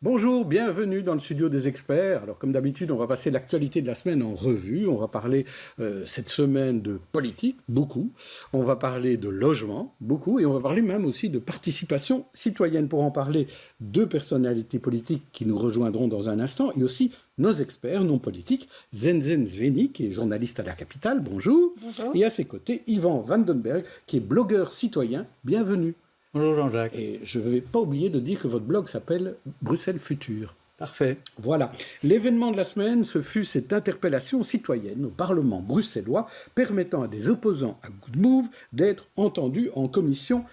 Bonjour, bienvenue dans le studio des experts. Alors comme d'habitude, on va passer l'actualité de la semaine en revue. On va parler cette semaine de politique, beaucoup. On va parler de logement, beaucoup. Et on va parler même aussi de participation citoyenne. Pour en parler, deux personnalités politiques qui nous rejoindront dans un instant. Et aussi nos experts non politiques, Zenzen Sveni, qui est journaliste à la Capitale. Bonjour. Bonjour. Et à ses côtés, Yvan Vandenberg, qui est blogueur citoyen. Bienvenue. Bonjour Jean-Jacques. Et je ne vais pas oublier de dire que votre blog s'appelle Bruxelles Futur. Parfait. Voilà. L'événement de la semaine, ce fut cette interpellation citoyenne au Parlement bruxellois permettant à des opposants à Good Move d'être entendus en commission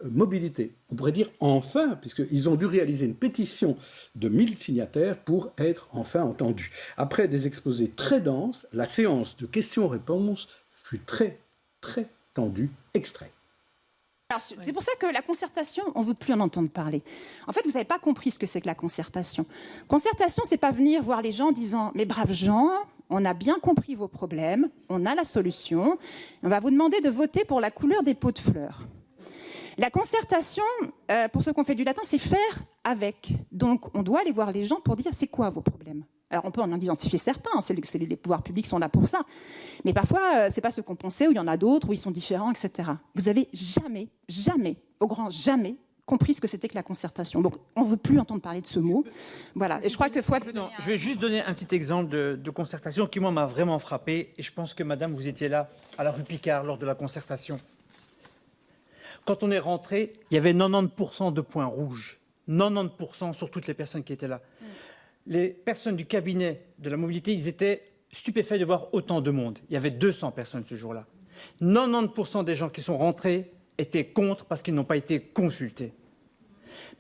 mobilité. On pourrait dire enfin, puisqu'ils ont dû réaliser une pétition de 1000 signataires pour être enfin entendus. Après des exposés très denses, la séance de questions-réponses fut très, très tendue. Extrait. Alors, c'est pour ça que la concertation, on ne veut plus en entendre parler. En fait, vous n'avez pas compris ce que c'est que la concertation. Concertation, c'est pas venir voir les gens en disant « Mais braves gens, on a bien compris vos problèmes, on a la solution, on va vous demander de voter pour la couleur des pots de fleurs ». La concertation, pour ceux qui ont fait du latin, c'est faire avec. Donc, on doit aller voir les gens pour dire « C'est quoi vos problèmes ?» Alors, on peut en identifier certains, les pouvoirs publics sont là pour ça. Mais parfois, ce n'est pas ce qu'on pensait, ou il y en a d'autres, où ils sont différents, etc. Vous n'avez jamais, au grand jamais, compris ce que c'était que la concertation. Donc, on ne veut plus entendre parler de ce mot. Voilà. Et je crois que faut être... Non, je vais juste donner un petit exemple de concertation qui, moi, m'a vraiment frappé. Et je pense que, madame, vous étiez là, à la rue Picard, lors de la concertation. Quand on est rentré, il y avait 90% de points rouges. 90% sur toutes les personnes qui étaient là. Les personnes du cabinet de la mobilité, ils étaient stupéfaits de voir autant de monde. Il y avait 200 personnes ce jour-là. 90% des gens qui sont rentrés étaient contre parce qu'ils n'ont pas été consultés.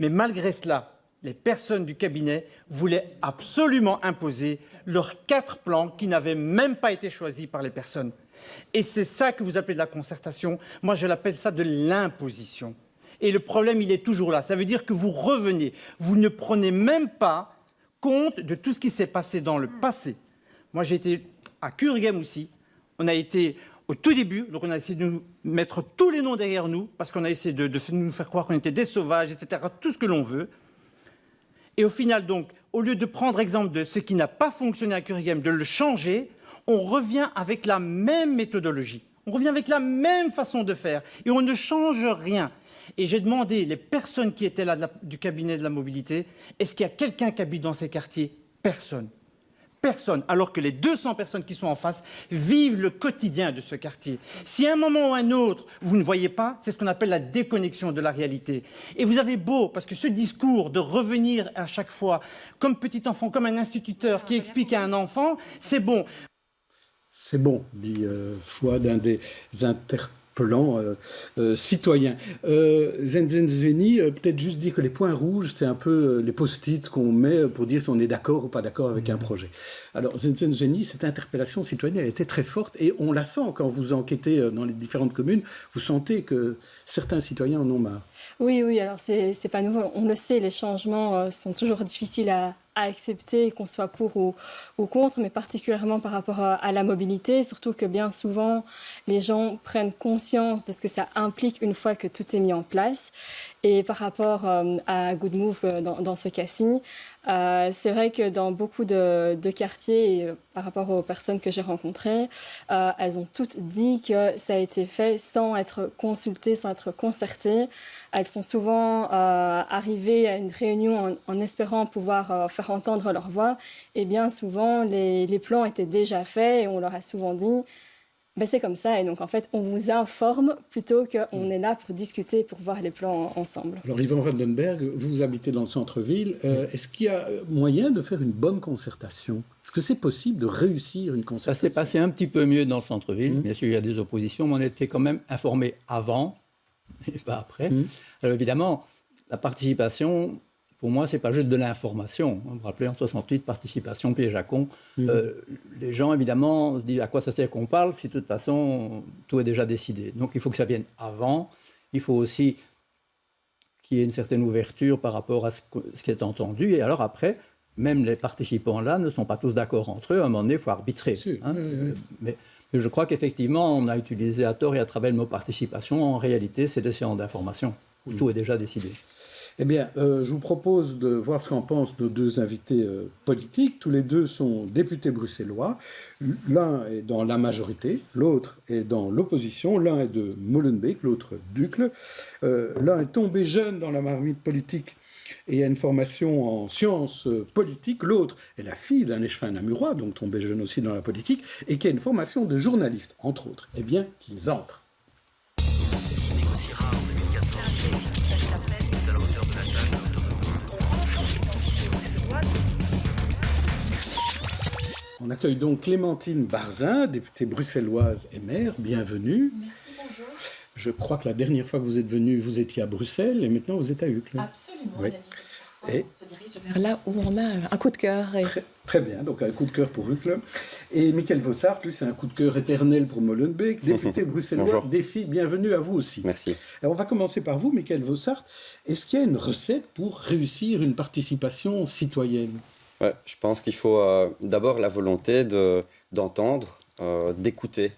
Mais malgré cela, les personnes du cabinet voulaient absolument imposer leurs 4 plans qui n'avaient même pas été choisis par les personnes. Et c'est ça que vous appelez de la concertation. Moi, je l'appelle ça de l'imposition. Et le problème, il est toujours là. Ça veut dire que vous revenez. Vous ne prenez même pas compte de tout ce qui s'est passé dans le passé. Moi, j'ai été à Kuregem aussi. On a été au tout début, donc on a essayé de nous mettre tous les noms derrière nous, parce qu'on a essayé de nous faire croire qu'on était des sauvages, etc., tout ce que l'on veut. Et au final, donc, au lieu de prendre exemple de ce qui n'a pas fonctionné à Kuregem, de le changer, on revient avec la même méthodologie. On revient avec la même façon de faire. Et on ne change rien. Et j'ai demandé, les personnes qui étaient là du cabinet de la mobilité, est-ce qu'il y a quelqu'un qui habite dans ces quartiers? Personne. Personne. Alors que les 200 personnes qui sont en face vivent le quotidien de ce quartier. Si à un moment ou à un autre, vous ne voyez pas, c'est ce qu'on appelle la déconnexion de la réalité. Et vous avez beau, parce que ce discours de revenir à chaque fois, comme petit enfant, comme un instituteur qui explique à un enfant, c'est bon. C'est bon, dit Fouad, d'un des interpellants citoyens. Zenzen Sveni, peut-être juste dire que les points rouges, c'est un peu les post-it qu'on met pour dire si on est d'accord ou pas d'accord avec un projet. Alors, Zenzen Sveni, cette interpellation citoyenne, elle était très forte et on la sent quand vous enquêtez dans les différentes communes. Vous sentez que certains citoyens en ont marre. Oui, alors c'est pas nouveau. On le sait, les changements sont toujours difficiles à accepter, qu'on soit pour ou contre, mais particulièrement par rapport à la mobilité, surtout que bien souvent, les gens prennent conscience de ce que ça implique une fois que tout est mis en place. Et par rapport à Good Move dans ce cas-ci, c'est vrai que dans beaucoup de quartiers, et, par rapport aux personnes que j'ai rencontrées, elles ont toutes dit que ça a été fait sans être consultées, sans être concertées. Elles sont souvent arrivées à une réunion en espérant pouvoir faire entendre leur voix. Et bien souvent, les plans étaient déjà faits et on leur a souvent dit ben c'est comme ça. Et donc, en fait, on vous informe plutôt qu'on est là pour discuter, pour voir les plans ensemble. Alors, Yvan Vandenberg, vous habitez dans le centre-ville. Est-ce qu'il y a moyen de faire une bonne concertation? Est-ce que c'est possible de réussir une concertation? Ça s'est passé un petit peu mieux dans le centre-ville. Bien sûr, il y a des oppositions, mais on était quand même informés avant et pas après. Alors, évidemment, la participation... Pour moi, ce n'est pas juste de l'information. Vous vous rappelez, en 68, participation, piège à con. Les gens, évidemment, se disent à quoi ça sert qu'on parle si de toute façon, tout est déjà décidé. Donc, il faut que ça vienne avant. Il faut aussi qu'il y ait une certaine ouverture par rapport à ce qui est entendu. Et alors après, même les participants là ne sont pas tous d'accord entre eux. À un moment donné, il faut arbitrer. Mais je crois qu'effectivement, on a utilisé à tort et à travers le mot participation. En réalité, c'est des séances d'information où tout est déjà décidé. Eh bien, je vous propose de voir ce qu'en pensent nos deux invités politiques. Tous les deux sont députés bruxellois. L'un est dans la majorité, l'autre est dans l'opposition. L'un est de Molenbeek, l'autre d'Uccle. L'un est tombé jeune dans la marmite politique et a une formation en sciences politiques. L'autre est la fille d'un échevin namurois, donc tombé jeune aussi dans la politique, et qui a une formation de journaliste, entre autres. Eh bien, qu'ils entrent. On accueille donc Clémentine Barzin, députée bruxelloise et maire. Bienvenue. Merci, bonjour. Je crois que la dernière fois que vous êtes venue, vous étiez à Bruxelles et maintenant vous êtes à Uccle. Absolument. Oui. On se dirige vers là où on a un coup de cœur. Et... Très bien, donc un coup de cœur pour Uccle. Et Michael Vossart, lui, c'est un coup de cœur éternel pour Molenbeek, député bruxellois. Défi, bienvenue à vous aussi. Merci. Alors on va commencer par vous, Michael Vossart. Est-ce qu'il y a une recette pour réussir une participation citoyenne ? Ouais, je pense qu'il faut d'abord la volonté d'entendre, d'écouter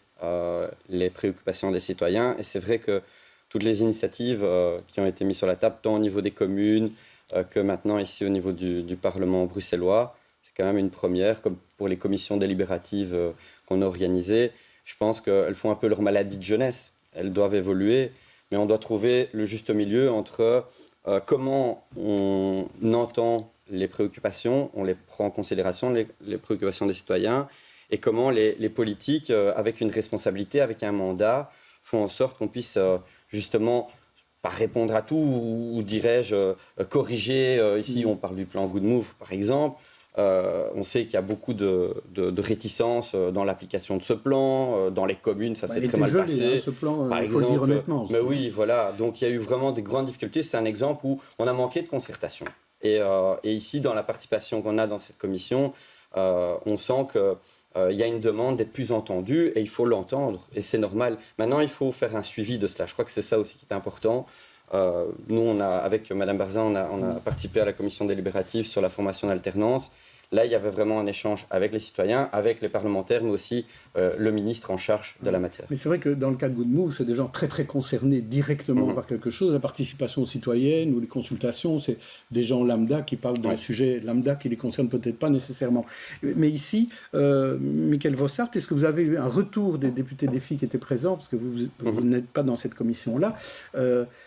les préoccupations des citoyens. Et c'est vrai que toutes les initiatives qui ont été mises sur la table, tant au niveau des communes que maintenant ici au niveau du Parlement bruxellois, c'est quand même une première, comme pour les commissions délibératives qu'on a organisées. Je pense qu'elles font un peu leur maladie de jeunesse. Elles doivent évoluer, mais on doit trouver le juste milieu entre comment on entend les préoccupations, on les prend en considération, les préoccupations des citoyens, et comment les politiques, avec une responsabilité, avec un mandat, font en sorte qu'on puisse justement pas répondre à tout, ou dirais-je, corriger. Ici, on parle du plan Good Move, par exemple. On sait qu'il y a beaucoup de réticences dans l'application de ce plan. Dans les communes, ça s'est très mal passé. Hein, ce plan, par il faut le dire honnêtement. Mais oui, voilà. Donc, il y a eu vraiment des grandes difficultés. C'est un exemple où on a manqué de concertation. Et ici, dans la participation qu'on a dans cette commission, on sent qu'il y a une demande d'être plus entendu et il faut l'entendre. Et c'est normal. Maintenant, il faut faire un suivi de cela. Je crois que c'est ça aussi qui est important. Nous, avec Mme Barzin, on a participé à la commission délibérative sur la formation d'alternance. Là, il y avait vraiment un échange avec les citoyens, avec les parlementaires, mais aussi le ministre en charge de la matière. Mais c'est vrai que dans le cas de Good Move, c'est des gens très très concernés directement par quelque chose. La participation citoyenne ou les consultations, c'est des gens lambda qui parlent d'un sujet lambda qui les concerne peut-être pas nécessairement. Mais ici, Michael Vossart, est-ce que vous avez eu un retour des députés des filles qui étaient présents, parce que vous n'êtes pas dans cette commission-là,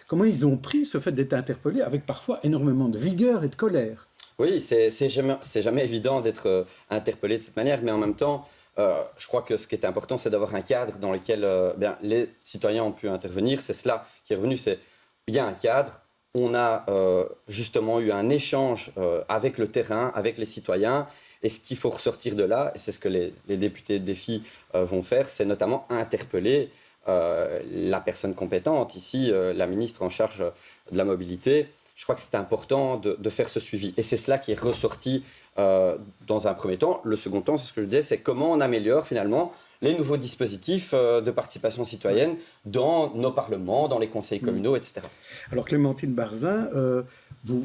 comment ils ont pris ce fait d'être interpellés avec parfois énormément de vigueur et de colère ? Oui, c'est jamais évident d'être interpellé de cette manière, mais en même temps, je crois que ce qui est important, c'est d'avoir un cadre dans lequel les citoyens ont pu intervenir. C'est cela qui est revenu, il y a un cadre, on a justement eu un échange avec le terrain, avec les citoyens, et ce qu'il faut ressortir de là, et c'est ce que les députés de défi vont faire, c'est notamment interpeller la personne compétente, ici la ministre en charge de la mobilité. Je crois que c'est important de faire ce suivi. Et c'est cela qui est ressorti dans un premier temps. Le second temps, c'est ce que je disais, c'est comment on améliore finalement les nouveaux dispositifs de participation citoyenne dans nos parlements, dans les conseils communaux, etc. Alors Clémentine Barzin, vous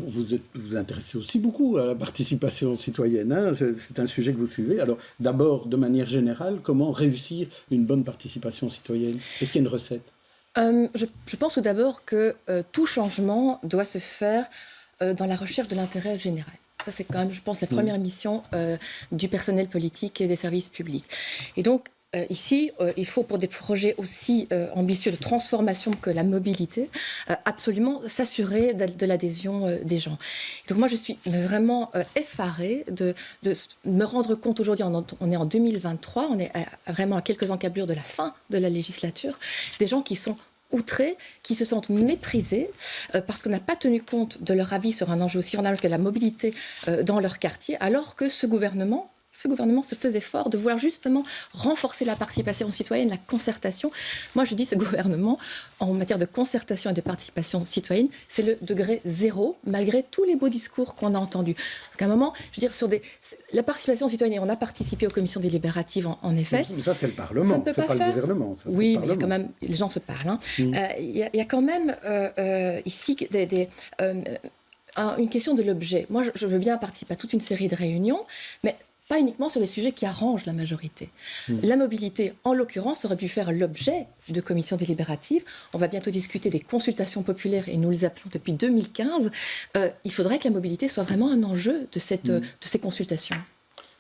vous intéressez aussi beaucoup à la participation citoyenne. Hein, c'est un sujet que vous suivez. Alors d'abord, de manière générale, comment réussir une bonne participation citoyenne ? Est-ce qu'il y a une recette ? Je pense tout d'abord que tout changement doit se faire dans la recherche de l'intérêt général. Ça, c'est quand même, je pense, la première mission du personnel politique et des services publics. Et donc, ici, il faut, pour des projets aussi ambitieux de transformation que la mobilité, absolument s'assurer de l'adhésion des gens. Et donc moi, je suis vraiment effarée de me rendre compte aujourd'hui, on est en 2023, on est vraiment à quelques encablures de la fin de la législature, des gens qui sont outrés, qui se sentent méprisés parce qu'on n'a pas tenu compte de leur avis sur un enjeu aussi fondamental que la mobilité dans leur quartier, alors que ce gouvernement se faisait fort de vouloir justement renforcer la participation citoyenne, la concertation. Moi, je dis ce gouvernement, en matière de concertation et de participation citoyenne, c'est le degré zéro, malgré tous les beaux discours qu'on a entendus. Parce qu'à un moment, je veux dire, la participation citoyenne, et on a participé aux commissions délibératives, en effet. Mais ça, c'est le Parlement, c'est pas le gouvernement. Ça, oui, mais il y a quand même, les gens se parlent. Hein. Il y a quand même ici une question de l'objet. Moi, je veux bien participer à toute une série de réunions, mais pas uniquement sur les sujets qui arrangent la majorité. La mobilité, en l'occurrence, aurait dû faire l'objet de commissions délibératives. On va bientôt discuter des consultations populaires et nous les appelons depuis 2015. Il faudrait que la mobilité soit vraiment un enjeu de ces consultations.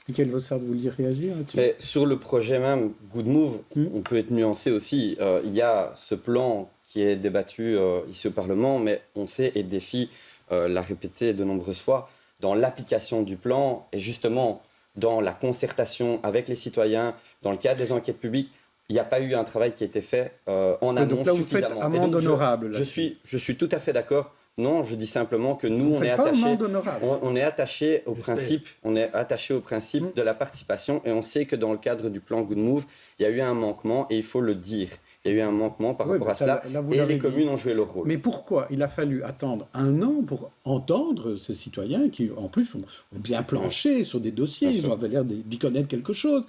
Michael Vossard, vous vouliez réagir là-dessus? Mais sur le projet même, Good Move, on peut être nuancé aussi. Il y a ce plan qui est débattu ici au Parlement, mais on sait, et Défi l'a répété de nombreuses fois, dans l'application du plan et justement dans la concertation avec les citoyens, dans le cadre des enquêtes publiques, il n'y a pas eu un travail qui a été fait en amont donc là, suffisamment. vous faites amende honorable. Je suis tout à fait d'accord. Non, je dis simplement que nous, on est attaché au principe, de la participation et on sait que dans le cadre du plan Good Move, il y a eu un manquement et il faut le dire. Il y a eu un manquement par rapport à cela et les communes ont joué leur rôle. Mais pourquoi il a fallu attendre 1 an pour entendre ces citoyens qui, en plus, ont bien planché sur des dossiers, ils avaient l'air d'y connaître quelque chose.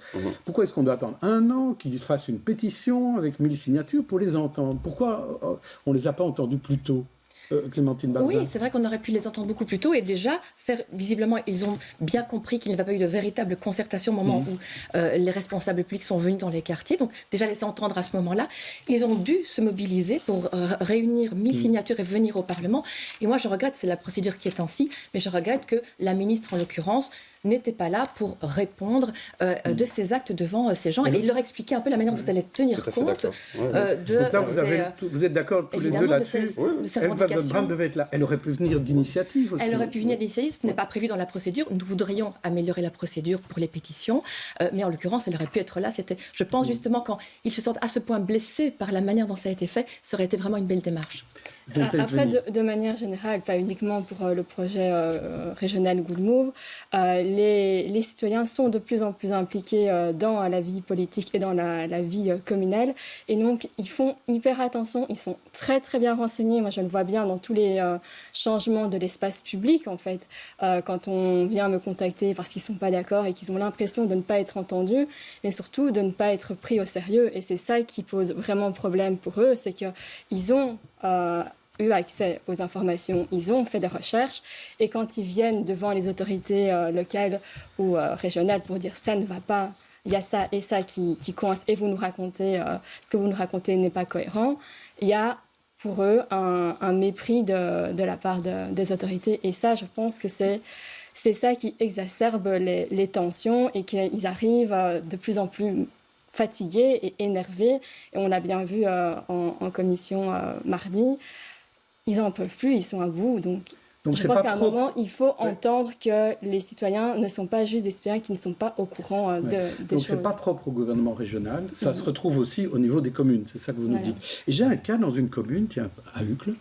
Pourquoi est-ce qu'on doit attendre 1 an qu'ils fassent une pétition avec 1000 signatures pour les entendre? Pourquoi on ne les a pas entendus plus tôt? Clémentine Barzin. Oui, c'est vrai qu'on aurait pu les entendre beaucoup plus tôt et déjà, visiblement, ils ont bien compris qu'il n'y avait pas eu de véritable concertation au moment où les responsables publics sont venus dans les quartiers. Donc déjà, laisser entendre à ce moment-là. Ils ont dû se mobiliser pour réunir 1000 signatures et venir au Parlement. Et moi, je regrette, c'est la procédure qui est ainsi, mais je regrette que la ministre, en l'occurrence, n'était pas là pour répondre de ces actes devant ces gens. Et il leur expliquait un peu la manière dont elle allait tenir compte de... Donc là, vous êtes d'accord tous les deux là-dessus. Eve Braun devait être là. Elle aurait pu venir d'initiative aussi. Elle aurait pu venir d'initiative. Ce n'est pas prévu dans la procédure. Nous voudrions améliorer la procédure pour les pétitions. Mais en l'occurrence, elle aurait pu être là. Je pense justement, quand ils se sentent à ce point blessés par la manière dont ça a été fait, ça aurait été vraiment une belle démarche. Après, de manière générale, pas uniquement pour le projet régional Good Move, les citoyens sont de plus en plus impliqués dans la vie politique et dans la vie communale. Et donc, ils font hyper attention. Ils sont très, très bien renseignés. Moi, je le vois bien dans tous les changements de l'espace public, en fait. Quand on vient me contacter parce qu'ils ne sont pas d'accord et qu'ils ont l'impression de ne pas être entendus, mais surtout de ne pas être pris au sérieux. Et c'est ça qui pose vraiment problème pour eux, c'est qu'ils ont... eu accès aux informations, ils ont fait des recherches et quand ils viennent devant les autorités locales ou régionales pour dire ça ne va pas, il y a ça et ça qui coince et vous nous racontez, ce que vous nous racontez n'est pas cohérent, il y a pour eux un mépris de la part des autorités et ça je pense que c'est ça qui exacerbe les tensions et qu'ils arrivent de plus en plus fatigués et énervés et on l'a bien vu en commission mardi. Ils n'en peuvent plus, ils sont à bout. Donc je pense qu'à un moment, il faut entendre que les citoyens ne sont pas juste des citoyens qui ne sont pas au courant des choses. Donc ce n'est pas propre au gouvernement régional, ça se retrouve aussi au niveau des communes, c'est ça que vous nous dites. Et j'ai un cas dans une commune, tiens, à Uccle,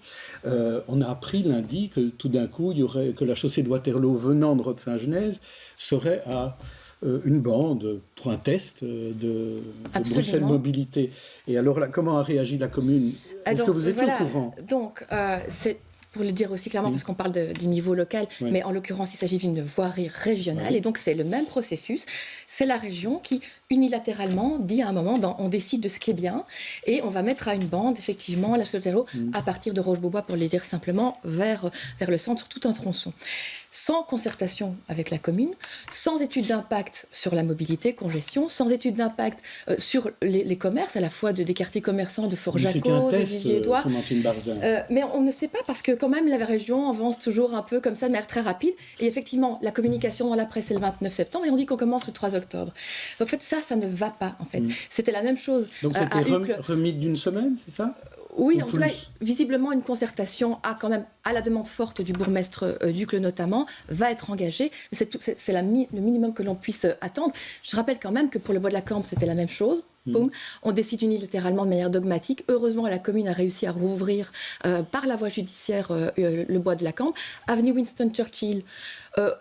on a appris lundi que tout d'un coup, que la chaussée de Waterloo venant de Rode-Saint-Genèse serait à... une bande pour un test de Bruxelles Mobilité. Et alors là, comment a réagi la commune? Est-ce que vous étiez au courant? Donc, c'est pour le dire aussi clairement, parce qu'on parle du niveau local, mais en l'occurrence, il s'agit d'une voirie régionale, et donc c'est le même processus. C'est la région qui, unilatéralement, dit à un moment, on décide de ce qui est bien, et on va mettre à une bande, effectivement, la Sotero, à partir de Roche-Beaubois, pour le dire simplement, vers le centre, sur tout un tronçon. Sans concertation avec la commune, sans étude d'impact sur la mobilité, congestion, sans étude d'impact sur les commerces, à la fois des quartiers commerçants de Fort-Jacot, de Vivier-Édouard. Mais on ne sait pas, parce que quand même, la région avance toujours un peu comme ça, de manière très rapide. Et effectivement, la communication dans la presse, c'est le 29 septembre, et on dit qu'on commence le 3 octobre. Donc en fait, ça ne va pas, en fait. C'était la même chose. Donc c'était remis d'une semaine, c'est ça? Oui, en tout cas, visiblement, une concertation quand même, à la demande forte du bourgmestre d'Uccle notamment, va être engagée. C'est le minimum que l'on puisse attendre. Je rappelle quand même que pour le Bois de la Cambre, c'était la même chose. Boum. On décide unilatéralement de manière dogmatique. Heureusement, la commune a réussi à rouvrir par la voie judiciaire le Bois de la Cambre. Avenue Winston Churchill,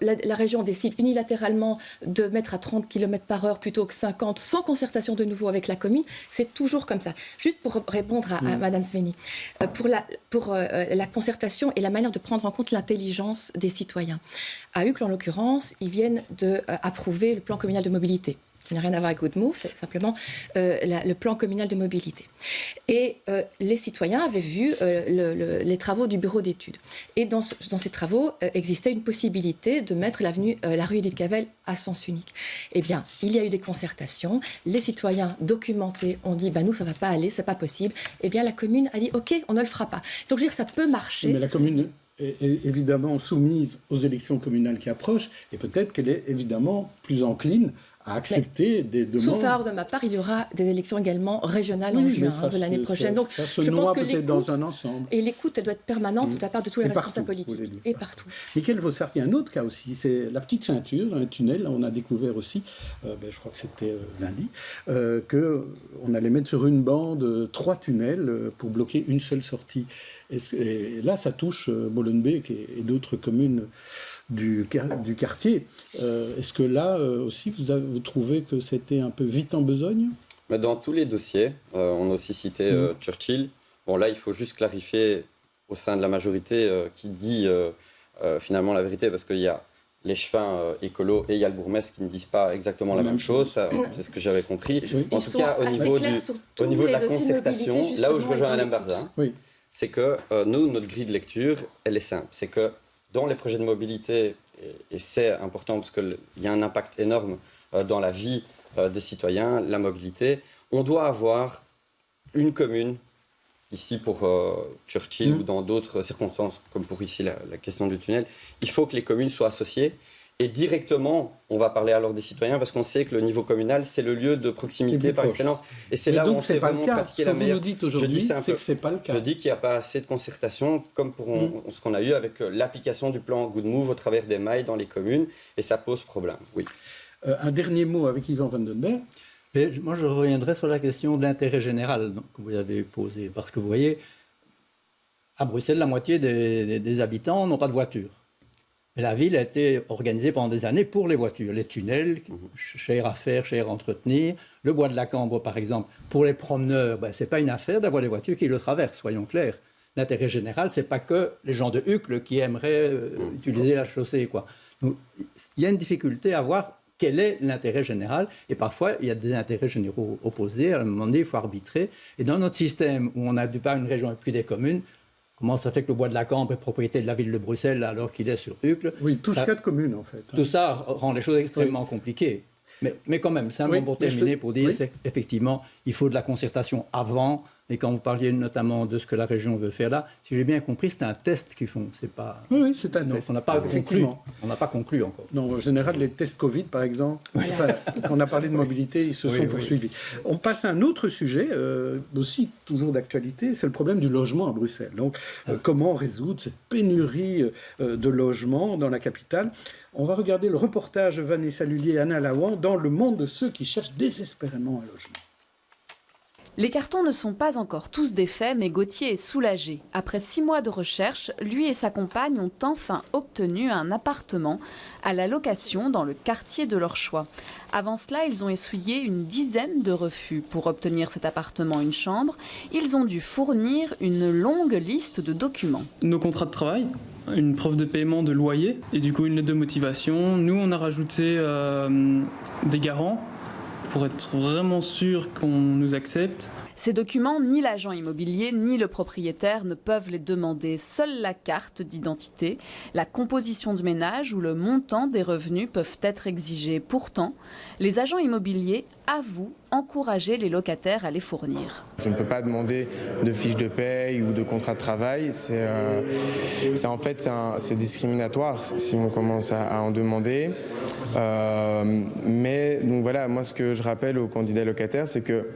la région décide unilatéralement de mettre à 30 km/h plutôt que 50, sans concertation de nouveau avec la commune. C'est toujours comme ça. Juste pour répondre à Madame Sveni, pour la concertation et la manière de prendre en compte l'intelligence des citoyens. À Uccle, en l'occurrence, ils viennent d'approuver le plan communal de mobilité. qui n'a rien à voir avec Good Move, c'est simplement le plan communal de mobilité. Et les citoyens avaient vu les travaux du bureau d'études. Et dans ces travaux existait une possibilité de mettre la rue Édith Cavell à sens unique. Eh bien, il y a eu des concertations, les citoyens documentés ont dit nous ça ne va pas aller, c'est pas possible. Eh bien, la commune a dit ok, on ne le fera pas. Donc je veux dire, ça peut marcher. Mais la commune est évidemment soumise aux élections communales qui approchent et peut-être qu'elle est évidemment plus encline à accepter des demandes. Sauf erreur de ma part, il y aura des élections également régionales en juin de l'année prochaine. Donc, ça se je pense que peut-être dans un ensemble. Et l'écoute, elle doit être permanente de la part de tous les responsables politiques. Et partout. Michael Vossart, il y a un autre cas aussi, c'est la petite ceinture, un tunnel. On a découvert aussi, je crois que c'était lundi, qu'on allait mettre sur une bande 3 tunnels pour bloquer une seule sortie. Et là, ça touche Molenbeek et d'autres communes du quartier. Est-ce que là aussi, vous trouvez que c'était un peu vite en besogne ? Mais dans tous les dossiers, on a aussi cité Churchill. Bon, là, il faut juste clarifier au sein de la majorité qui dit finalement la vérité, parce qu'il y a l'échevin écolo et il y a le bourgmestre qui ne disent pas exactement la même chose. C'est ce que j'avais compris. Oui. En tout cas, au niveau de la concertation, là où je rejoins Alain Barzin, c'est que nous, notre grille de lecture, elle est simple. C'est que dans les projets de mobilité, et c'est important parce qu'il y a un impact énorme dans la vie des citoyens, la mobilité, on doit avoir une commune, ici pour Churchill ou dans d'autres circonstances, comme pour ici la question du tunnel, il faut que les communes soient associées. Et directement, on va parler alors des citoyens parce qu'on sait que le niveau communal, c'est le lieu de proximité par excellence. Et c'est là où on sait vraiment pratiquer la meilleure. Ce que vous nous dites aujourd'hui, c'est que ce n'est pas le cas. Je dis qu'il n'y a pas assez de concertation, comme pour ce qu'on a eu avec l'application du plan Good Move au travers des mailles dans les communes, et ça pose problème. Oui. Un dernier mot avec Yvan van den Berg. Mais moi, je reviendrai sur la question de l'intérêt général que vous avez posée. Parce que vous voyez, à Bruxelles, la moitié des habitants n'ont pas de voiture. Et la ville a été organisée pendant des années pour les voitures. Les tunnels, cher à faire, cher à entretenir. Le bois de la Cambre, par exemple. Pour les promeneurs, ce n'est pas une affaire d'avoir des voitures qui le traversent, soyons clairs. L'intérêt général, ce n'est pas que les gens de Uccle qui aimeraient utiliser la chaussée, quoi. Donc, il y a une difficulté à voir quel est l'intérêt général. Et parfois, il y a des intérêts généraux opposés. À un moment donné, il faut arbitrer. Et dans notre système, où on a d'une part une région et puis des communes, comment ça fait que le bois de la Cambre est propriété de la ville de Bruxelles alors qu'il est sur Uccle ? Oui, touche 4 communes en fait. Tout ça rend les choses extrêmement compliquées. Mais quand même, c'est un bon pour terminer, pour dire qu'effectivement, il faut de la concertation avant. Et quand vous parliez notamment de ce que la région veut faire là, si j'ai bien compris, c'est un test qu'ils font. C'est pas... Oui, c'est un test. On n'a pas conclu. On n'a pas conclu encore. Non, en général, les tests Covid, par exemple, quand on a parlé de mobilité, ils se sont poursuivis. On passe à un autre sujet, aussi toujours d'actualité, c'est le problème du logement à Bruxelles. Donc, comment résoudre cette pénurie de logements dans la capitale ? On va regarder le reportage de Vanessa Lullier et Anna Laouan dans Le monde de ceux qui cherchent désespérément un logement. Les cartons ne sont pas encore tous défaits, mais Gauthier est soulagé. Après 6 mois de recherche, lui et sa compagne ont enfin obtenu un appartement à la location dans le quartier de leur choix. Avant cela, ils ont essuyé une dizaine de refus. Pour obtenir cet appartement, une chambre, ils ont dû fournir une longue liste de documents. Nos contrats de travail, une preuve de paiement de loyer et du coup une lettre de motivation. Nous, on a rajouté des garants pour être vraiment sûr qu'on nous accepte. Ces documents, ni l'agent immobilier ni le propriétaire ne peuvent les demander. Seule la carte d'identité, la composition du ménage ou le montant des revenus peuvent être exigés. Pourtant, les agents immobiliers avouent encourager les locataires à les fournir. Je ne peux pas demander de fiche de paye ou de contrat de travail. C'est discriminatoire si on commence à en demander. Mais donc voilà, moi ce que je rappelle aux candidats locataires, c'est que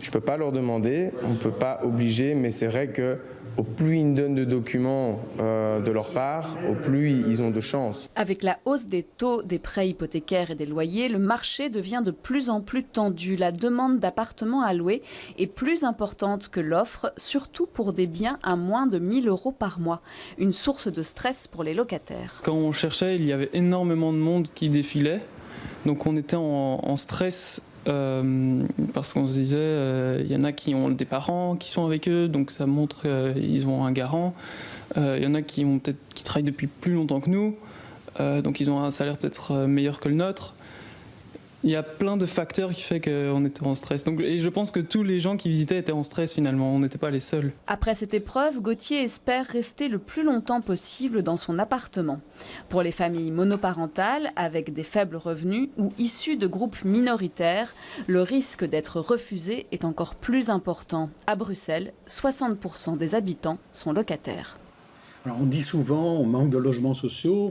je ne peux pas leur demander, on ne peut pas obliger, mais c'est vrai qu'au plus ils me donnent de documents de leur part, au plus ils ont de chance. Avec la hausse des taux des prêts hypothécaires et des loyers, le marché devient de plus en plus tendu. La demande d'appartements à louer est plus importante que l'offre, surtout pour des biens à moins de 1 000 € par mois. Une source de stress pour les locataires. Quand on cherchait, il y avait énormément de monde qui défilait. Donc on était en stress parce qu'on se disait il y en a qui ont des parents qui sont avec eux, donc ça montre qu'ils ont un garant. Il y en a qui travaillent depuis plus longtemps que nous, donc ils ont un salaire peut-être meilleur que le nôtre. Il y a plein de facteurs qui font qu'on était en stress. Donc, et je pense que tous les gens qui visitaient étaient en stress finalement, on n'était pas les seuls. Après cette épreuve, Gauthier espère rester le plus longtemps possible dans son appartement. Pour les familles monoparentales, avec des faibles revenus ou issues de groupes minoritaires, le risque d'être refusé est encore plus important. À Bruxelles, 60% des habitants sont locataires. Alors on dit souvent on manque de logements sociaux,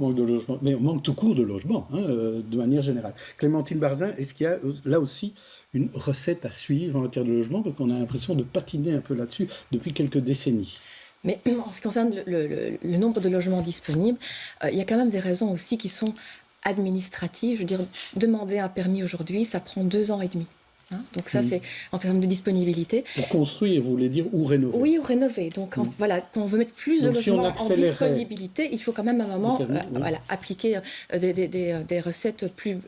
mais on manque tout court de logements, de manière générale. Clémentine Barzin, est-ce qu'il y a là aussi une recette à suivre en matière de logement? Parce qu'on a l'impression de patiner un peu là-dessus depuis quelques décennies. Mais en ce qui concerne le nombre de logements disponibles, il y a quand même des raisons aussi qui sont administratives. Je veux dire, demander un permis aujourd'hui, ça prend 2 ans et demi. Donc ça, c'est en termes de disponibilité. Pour construire, vous voulez dire, ou rénover? Oui, ou rénover. Donc voilà, quand on veut mettre plus de logements en disponibilité, il faut quand même à un moment appliquer des recettes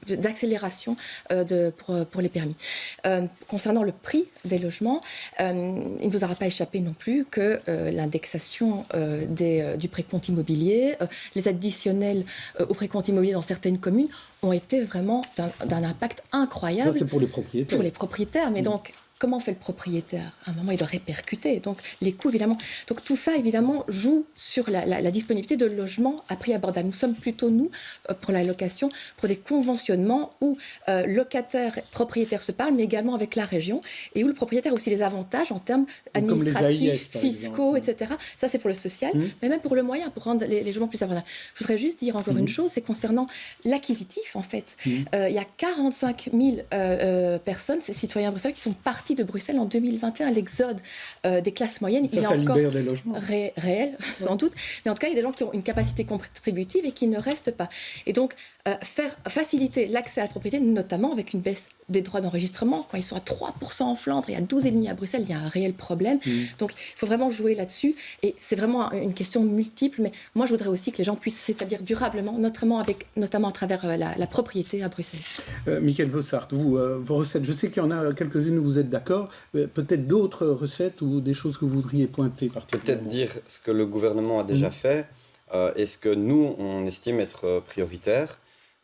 d'accélération pour les permis. Concernant le prix des logements, il ne vous aura pas échappé non plus que l'indexation du précompte immobilier, les additionnels au précompte immobilier dans certaines communes ont été vraiment d'un impact incroyable. Ça, c'est pour les propriétaires. Pour les propriétaires, mais donc, comment fait le propriétaire? À un moment, il doit répercuter. Donc, les coûts, évidemment. Donc, tout ça, évidemment, joue sur la disponibilité de logements à prix abordable. Nous sommes plutôt, nous, pour la location, pour des conventionnements où locataires et propriétaires se parlent, mais également avec la région, et où le propriétaire a aussi les avantages en termes administratifs, fiscaux, etc. Ça, c'est pour le social, mais même pour le moyen, pour rendre les logements plus abordables. Je voudrais juste dire encore une chose, c'est concernant l'acquisitif, en fait. Il y a 45 000 personnes, ces citoyens bruxellois, qui sont partis de Bruxelles en 2021, l'exode des classes moyennes. Ça, ça libère des logements. Réel, sans doute. Mais en tout cas, il y a des gens qui ont une capacité contributive et qui ne restent pas. Et donc, faciliter l'accès à la propriété, notamment avec une baisse des droits d'enregistrement. Quand ils sont à 3% en Flandre et à 12,5% à Bruxelles, il y a un réel problème. Donc, il faut vraiment jouer là-dessus. Et c'est vraiment une question multiple. Mais moi, je voudrais aussi que les gens puissent s'établir durablement, notamment à travers la propriété à Bruxelles. Michael Vossart, vos recettes, je sais qu'il y en a quelques-unes où vous êtes d'accord. Peut-être d'autres recettes ou des choses que vous voudriez pointer particulièrement. Peut-être dire ce que le gouvernement a déjà fait et ce que nous, on estime être prioritaire.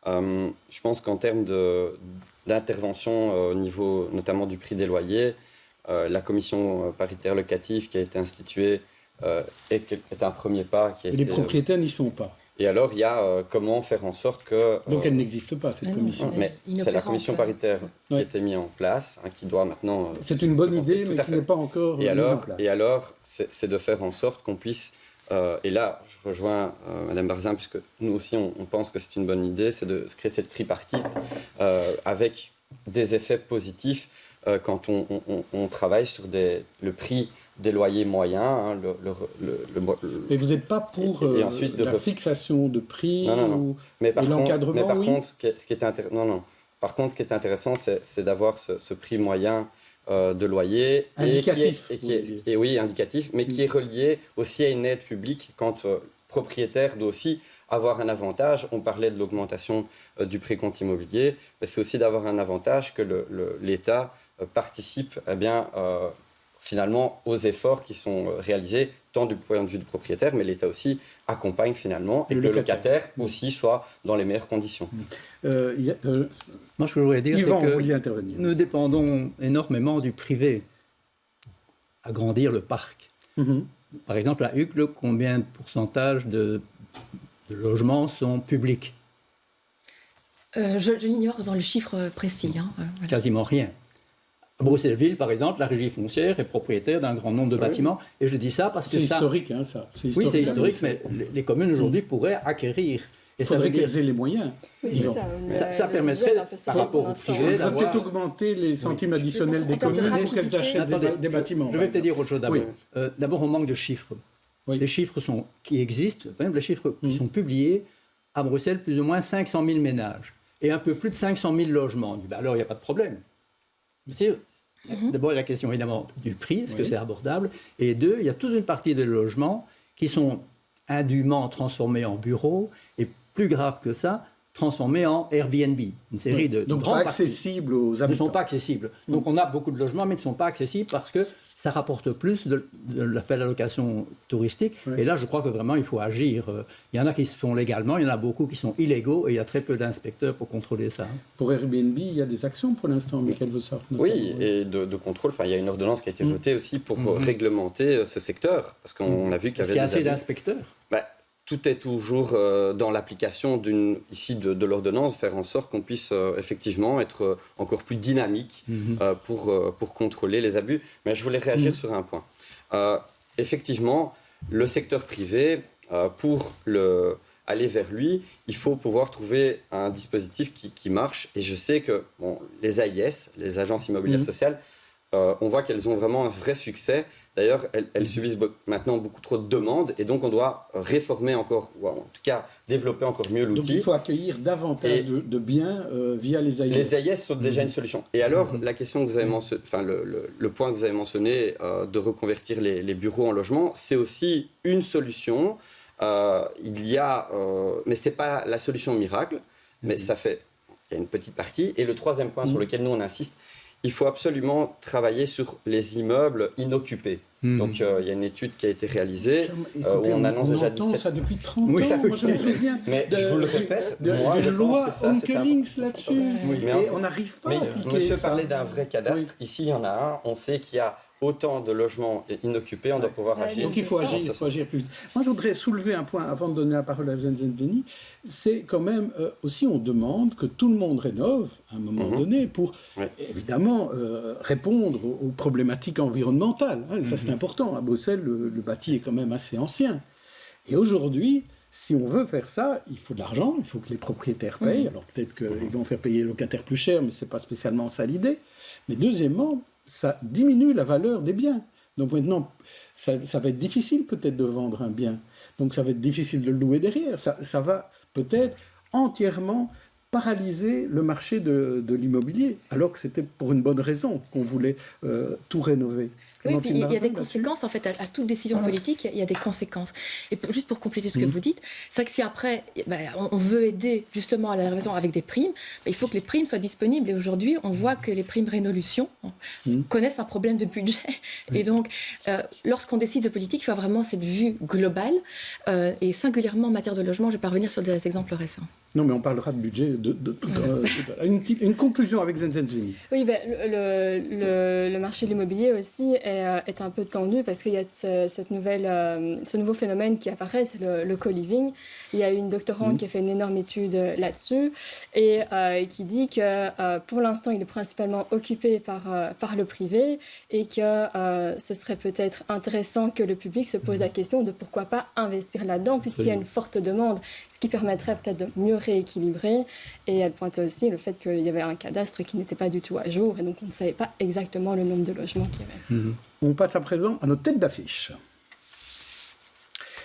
Je pense qu'en termes d'intervention au niveau notamment du prix des loyers, la commission paritaire locative qui a été instituée est un premier pas. Et les propriétaires n'y sont pas. Et alors, il y a comment faire en sorte que... Donc elle n'existe pas, cette commission. Mais c'est la commission paritaire qui a été mise en place, qui doit maintenant... c'est une bonne idée, mais qui n'est pas encore mise en place. Et alors, c'est de faire en sorte qu'on puisse... et là, je rejoins Mme Barzin, puisque nous aussi, on pense que c'est une bonne idée, c'est de créer cette tripartite avec des effets positifs quand on travaille sur le prix des loyers moyens. Mais vous n'êtes pas pour la fixation de prix et l'encadrement? Mais par contre, ce qui est intéressant, c'est d'avoir ce prix moyen de loyer indicatif, indicatif, mais qui est relié aussi à une aide publique quand le propriétaire doit aussi avoir un avantage. On parlait de l'augmentation du précompte immobilier, mais c'est aussi d'avoir un avantage que l'État participe finalement aux efforts qui sont réalisés tant du point de vue du propriétaire, mais l'État aussi accompagne finalement et que le locataire aussi soit dans les meilleures conditions. Moi, ce que je voudrais dire, c'est que nous dépendons énormément du privé pour agrandir le parc. Par exemple, à Uccle, combien de pourcentage de logements sont publics? Je l'ignore dans le chiffre précis. Voilà. Quasiment rien. À Bruxelles-Ville, par exemple, la régie foncière est propriétaire d'un grand nombre de bâtiments. Et je dis ça parce que c'est historique, ça. Oui, c'est historique, mais les communes aujourd'hui pourraient acquérir. Il faudrait qu'elles aient les moyens. Oui, ça permettrait, par rapport au privé, d'avoir... peut-être augmenter les centimes additionnels des communes pour qu'elles achètent des bâtiments. Je vais te dire autre chose d'abord. D'abord, on manque de chiffres. Les chiffres qui existent, par exemple, les chiffres qui sont publiés, à Bruxelles, plus ou moins 500 000 ménages et un peu plus de 500 000 logements. On dit, alors, il n'y a pas de problème. D'abord, la question évidemment du prix, est-ce que c'est abordable? Et deux, il y a toute une partie des logements qui sont indûment transformés en bureaux et plus grave que ça, transformés en Airbnb. Une série de donc grands pas accessibles aux habitants. Ne sont pas accessibles. Donc on a beaucoup de logements, mais ne sont pas accessibles parce que ça rapporte plus de faire la location touristique. Et là, je crois que vraiment, il faut agir. Il y en a qui se font légalement, il y en a beaucoup qui sont illégaux, et il y a très peu d'inspecteurs pour contrôler ça. Pour Airbnb, il y a des actions pour l'instant, Michael Vossard. Oui, et de contrôle. Enfin, il y a une ordonnance qui a été votée aussi pour réglementer ce secteur, parce qu'on a vu qu'il y avait des assez d'inspecteurs. Tout est toujours dans l'application de l'ordonnance, faire en sorte qu'on puisse effectivement être encore plus dynamique pour contrôler les abus. Mais je voulais réagir sur un point. Effectivement, le secteur privé, pour aller vers lui, il faut pouvoir trouver un dispositif qui marche. Et je sais que les AIS, les agences immobilières sociales, on voit qu'elles ont vraiment un vrai succès. D'ailleurs, elles subissent maintenant beaucoup trop de demandes et donc on doit réformer encore, ou en tout cas développer encore mieux l'outil. Donc il faut accueillir davantage de biens via les AIS. Les AIS sont déjà une solution. Et alors, la question que vous avez mentionnée, enfin le point que vous avez mentionné de reconvertir les bureaux en logements, c'est aussi une solution. Mais c'est pas la solution miracle, mais il y a une petite partie. Et le troisième point sur lequel nous on insiste, il faut absolument travailler sur les immeubles inoccupés. Donc, il y a une étude qui a été réalisée où on annonce déjà 17... ça depuis 30 ans, moi je me souviens. Mais je vous le répète, moi je loi pense que ça, c'est Onkelings là-dessus. Et on n'arrive pas à appliquer monsieur ça. parlait d'un vrai cadastre. Ici, il y en a un. On sait qu'il y a autant de logements inoccupés, on doit pouvoir agir. Donc il faut agir plus vite. Moi, je voudrais soulever un point avant de donner la parole à Zenzenveni. C'est quand même aussi, on demande que tout le monde rénove à un moment donné pour, évidemment, répondre aux problématiques environnementales. Ça, c'est important. À Bruxelles, le bâti est quand même assez ancien. Et aujourd'hui, si on veut faire ça, il faut de l'argent, il faut que les propriétaires payent. Alors peut-être qu'ils vont faire payer les locataires plus cher, mais ce n'est pas spécialement ça l'idée. Mais deuxièmement, ça diminue la valeur des biens. Donc maintenant, ça va être difficile peut-être de vendre un bien. Donc ça va être difficile de le louer derrière. Ça va peut-être entièrement paralyser le marché de l'immobilier, alors que c'était pour une bonne raison qu'on voulait tout rénover. Oui, puis il y a des conséquences, en fait, à toute décision politique, il y a des conséquences. Et juste pour compléter ce que vous dites, c'est vrai que si après, on veut aider justement à la rénovation avec des primes, il faut que les primes soient disponibles. Et aujourd'hui, on voit que les primes Rénolution connaissent un problème de budget. Et donc, lorsqu'on décide de politique, il faut vraiment cette vue globale, et singulièrement en matière de logement. Je ne vais pas revenir sur des exemples récents. Non, mais on parlera de budget. Une conclusion avec Zenzenveni. Oui, le marché de l'immobilier aussi est un peu tendu parce qu'il y a ce nouveau phénomène qui apparaît, c'est le co-living. Il y a une doctorante qui a fait une énorme étude là-dessus et qui dit que pour l'instant, il est principalement occupé par le privé et que ce serait peut-être intéressant que le public se pose la question de pourquoi pas investir là-dedans puisqu'il y a une forte demande, ce qui permettrait peut-être de mieux rééquilibrer. Et elle pointait aussi le fait qu'il y avait un cadastre qui n'était pas du tout à jour et donc on ne savait pas exactement le nombre de logements qu'il y avait. On passe à présent à nos têtes d'affiche.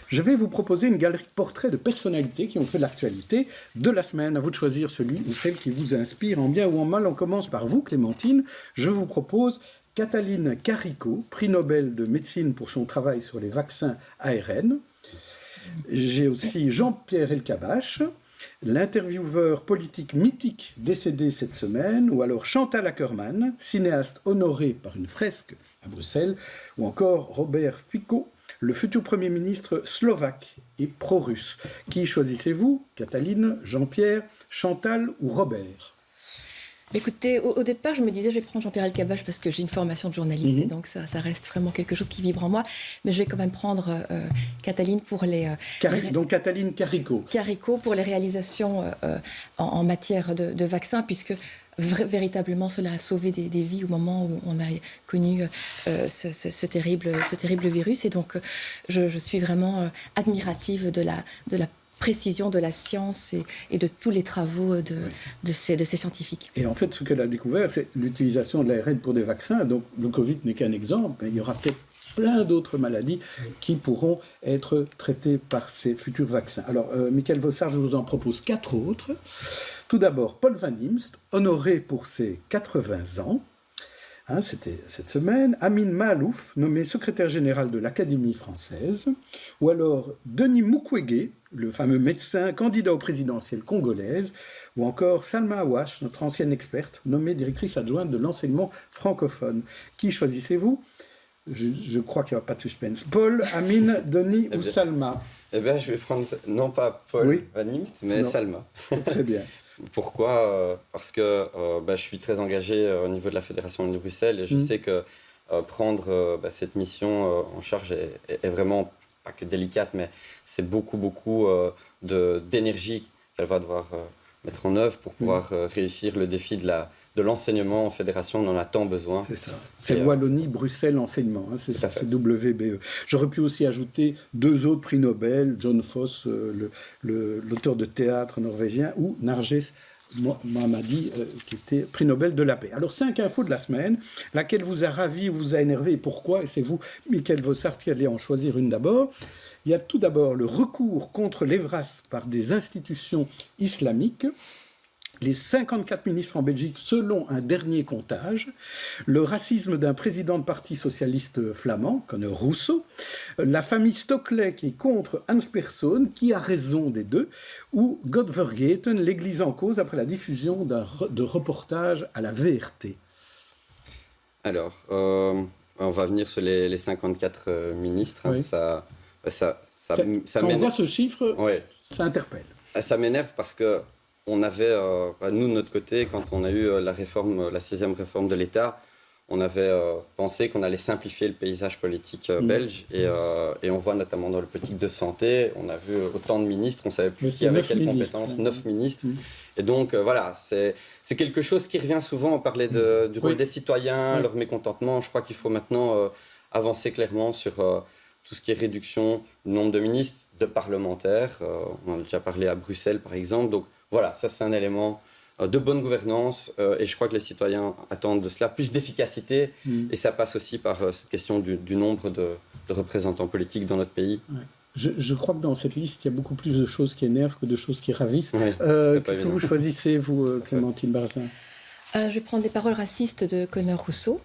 Je vais vous proposer une galerie de portraits de personnalités qui ont fait l'actualité de la semaine. À vous de choisir celui ou celle qui vous inspire en bien ou en mal. On commence par vous, Clémentine. Je vous propose Katalin Karikó, prix Nobel de médecine pour son travail sur les vaccins ARN. J'ai aussi Jean-Pierre Elkabbach, l'intervieweur politique mythique décédé cette semaine, ou alors Chantal Akerman, cinéaste honoré par une fresque à Bruxelles, ou encore Robert Fico, le futur Premier ministre slovaque et pro-russe. Qui choisissez-vous? Katalin, Jean-Pierre, Chantal ou Robert? Écoutez, au départ, je me disais, je vais prendre Jean-Pierre Elkabbach parce que j'ai une formation de journaliste et donc ça reste vraiment quelque chose qui vibre en moi. Mais je vais quand même prendre Katalin pour les... donc Katalin Karikó. Karikó pour les réalisations en matière de vaccins, puisque véritablement cela a sauvé des vies au moment où on a connu ce terrible virus. Et donc, je suis vraiment admirative de la précision de la science et de tous les travaux de ces scientifiques. Et en fait, ce qu'elle a découvert, c'est l'utilisation de l'ARN pour des vaccins. Donc, le Covid n'est qu'un exemple, mais il y aura peut-être plein d'autres maladies qui pourront être traitées par ces futurs vaccins. Alors, Michael Vossard, je vous en propose 4 autres. Tout d'abord, Paul Van Imst, honoré pour ses 80 ans. C'était cette semaine. Amin Maalouf, nommé secrétaire général de l'Académie française. Ou alors Denis Mukwege, le fameux médecin candidat aux présidentielles congolaises. Ou encore Salma Awash, notre ancienne experte, nommée directrice adjointe de l'enseignement francophone. Qui choisissez-vous? Je crois qu'il n'y aura pas de suspense. Paul, Amine, Denis ou Salma? Eh bien, je vais prendre, non pas Paul Van Imst, mais Salma. Très bien. Pourquoi? Parce que je suis très engagé au niveau de la Fédération de Bruxelles et je sais que prendre cette mission en charge est vraiment, pas que délicate, mais c'est beaucoup d'énergie qu'elle va devoir mettre en œuvre pour pouvoir réussir le défi de l'enseignement en fédération. On en a tant besoin. C'est ça. C'est Wallonie, Bruxelles, enseignement. Hein, c'est ça, c'est WBE. J'aurais pu aussi ajouter 2 autres prix Nobel, John Foss, l'auteur de théâtre norvégien, ou Narges Mohammadi, qui était prix Nobel de la paix. Alors, 5 infos de la semaine, laquelle vous a ravi ou vous a énervé et pourquoi? Et c'est vous, Michael Vossart, qui allez en choisir une d'abord. Il y a tout d'abord le recours contre l'Evras par des institutions islamiques. Les 54 ministres en Belgique, selon un dernier comptage, le racisme d'un président de parti socialiste flamand, Conor Rousseau, la famille Stockley qui est contre Hans Persson, qui a raison des deux, ou Godvergeten, l'église en cause après la diffusion de reportages à la VRT. Alors, on va venir sur les 54 ministres. Oui. Ça Quand on voit ce chiffre, ça interpelle. Ça m'énerve parce que on avait, nous de notre côté, quand on a eu la 6e réforme de l'État, on avait pensé qu'on allait simplifier le paysage politique belge. Et on voit notamment dans le politique de santé, on a vu autant de ministres, on ne savait plus qui avait quelles compétences, 9 ministres. Et donc voilà, c'est quelque chose qui revient souvent. On parlait du rôle des citoyens, leur mécontentement. Je crois qu'il faut maintenant avancer clairement sur tout ce qui est réduction du nombre de ministres, de parlementaires. On en a déjà parlé à Bruxelles, par exemple. Donc voilà, ça c'est un élément de bonne gouvernance et je crois que les citoyens attendent de cela plus d'efficacité et ça passe aussi par cette question du nombre de représentants politiques dans notre pays. Ouais. Je crois que dans cette liste, il y a beaucoup plus de choses qui énervent que de choses qui ravissent. Qu'est-ce que vous choisissez, vous, Clémentine Barzin? Je vais prendre des paroles racistes de Conor Rousseau.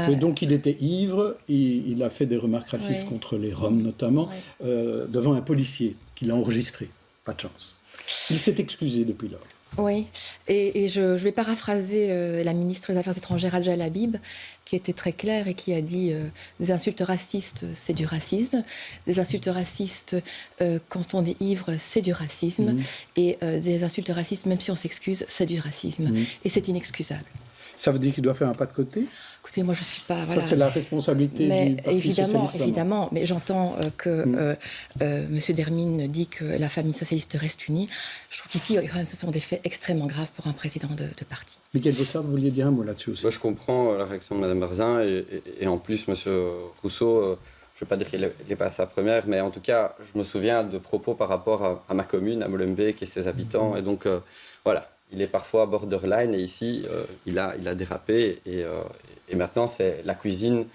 Et donc il était ivre, il a fait des remarques racistes contre les Roms notamment, devant un policier qui l'a enregistré. Pas de chance. Il s'est excusé depuis lors. Oui, et je vais paraphraser la ministre des Affaires étrangères, Adja Labib, qui était très claire et qui a dit des insultes racistes, c'est du racisme. Des insultes racistes, quand on est ivre, c'est du racisme. Et des insultes racistes, même si on s'excuse, c'est du racisme. Et c'est inexcusable. Ça veut dire qu'il doit faire un pas de côté? Écoutez, moi je ne suis pas... Voilà. Ça, c'est la responsabilité du Parti socialiste. Évidemment, mais j'entends que M. Dermine dit que la famille socialiste reste unie. Je trouve qu'ici, quand même, ce sont des faits extrêmement graves pour un président de parti. Michael Vossart, vous vouliez dire un mot là-dessus aussi? Moi, je comprends la réaction de Mme Barzin et en plus, M. Rousseau, je ne veux pas dire qu'il n'est pas à sa première, mais en tout cas, je me souviens de propos par rapport à ma commune, à Molenbeek et ses habitants. Et donc, voilà. Il est parfois borderline et ici, il a dérapé. Et maintenant, c'est la cuisine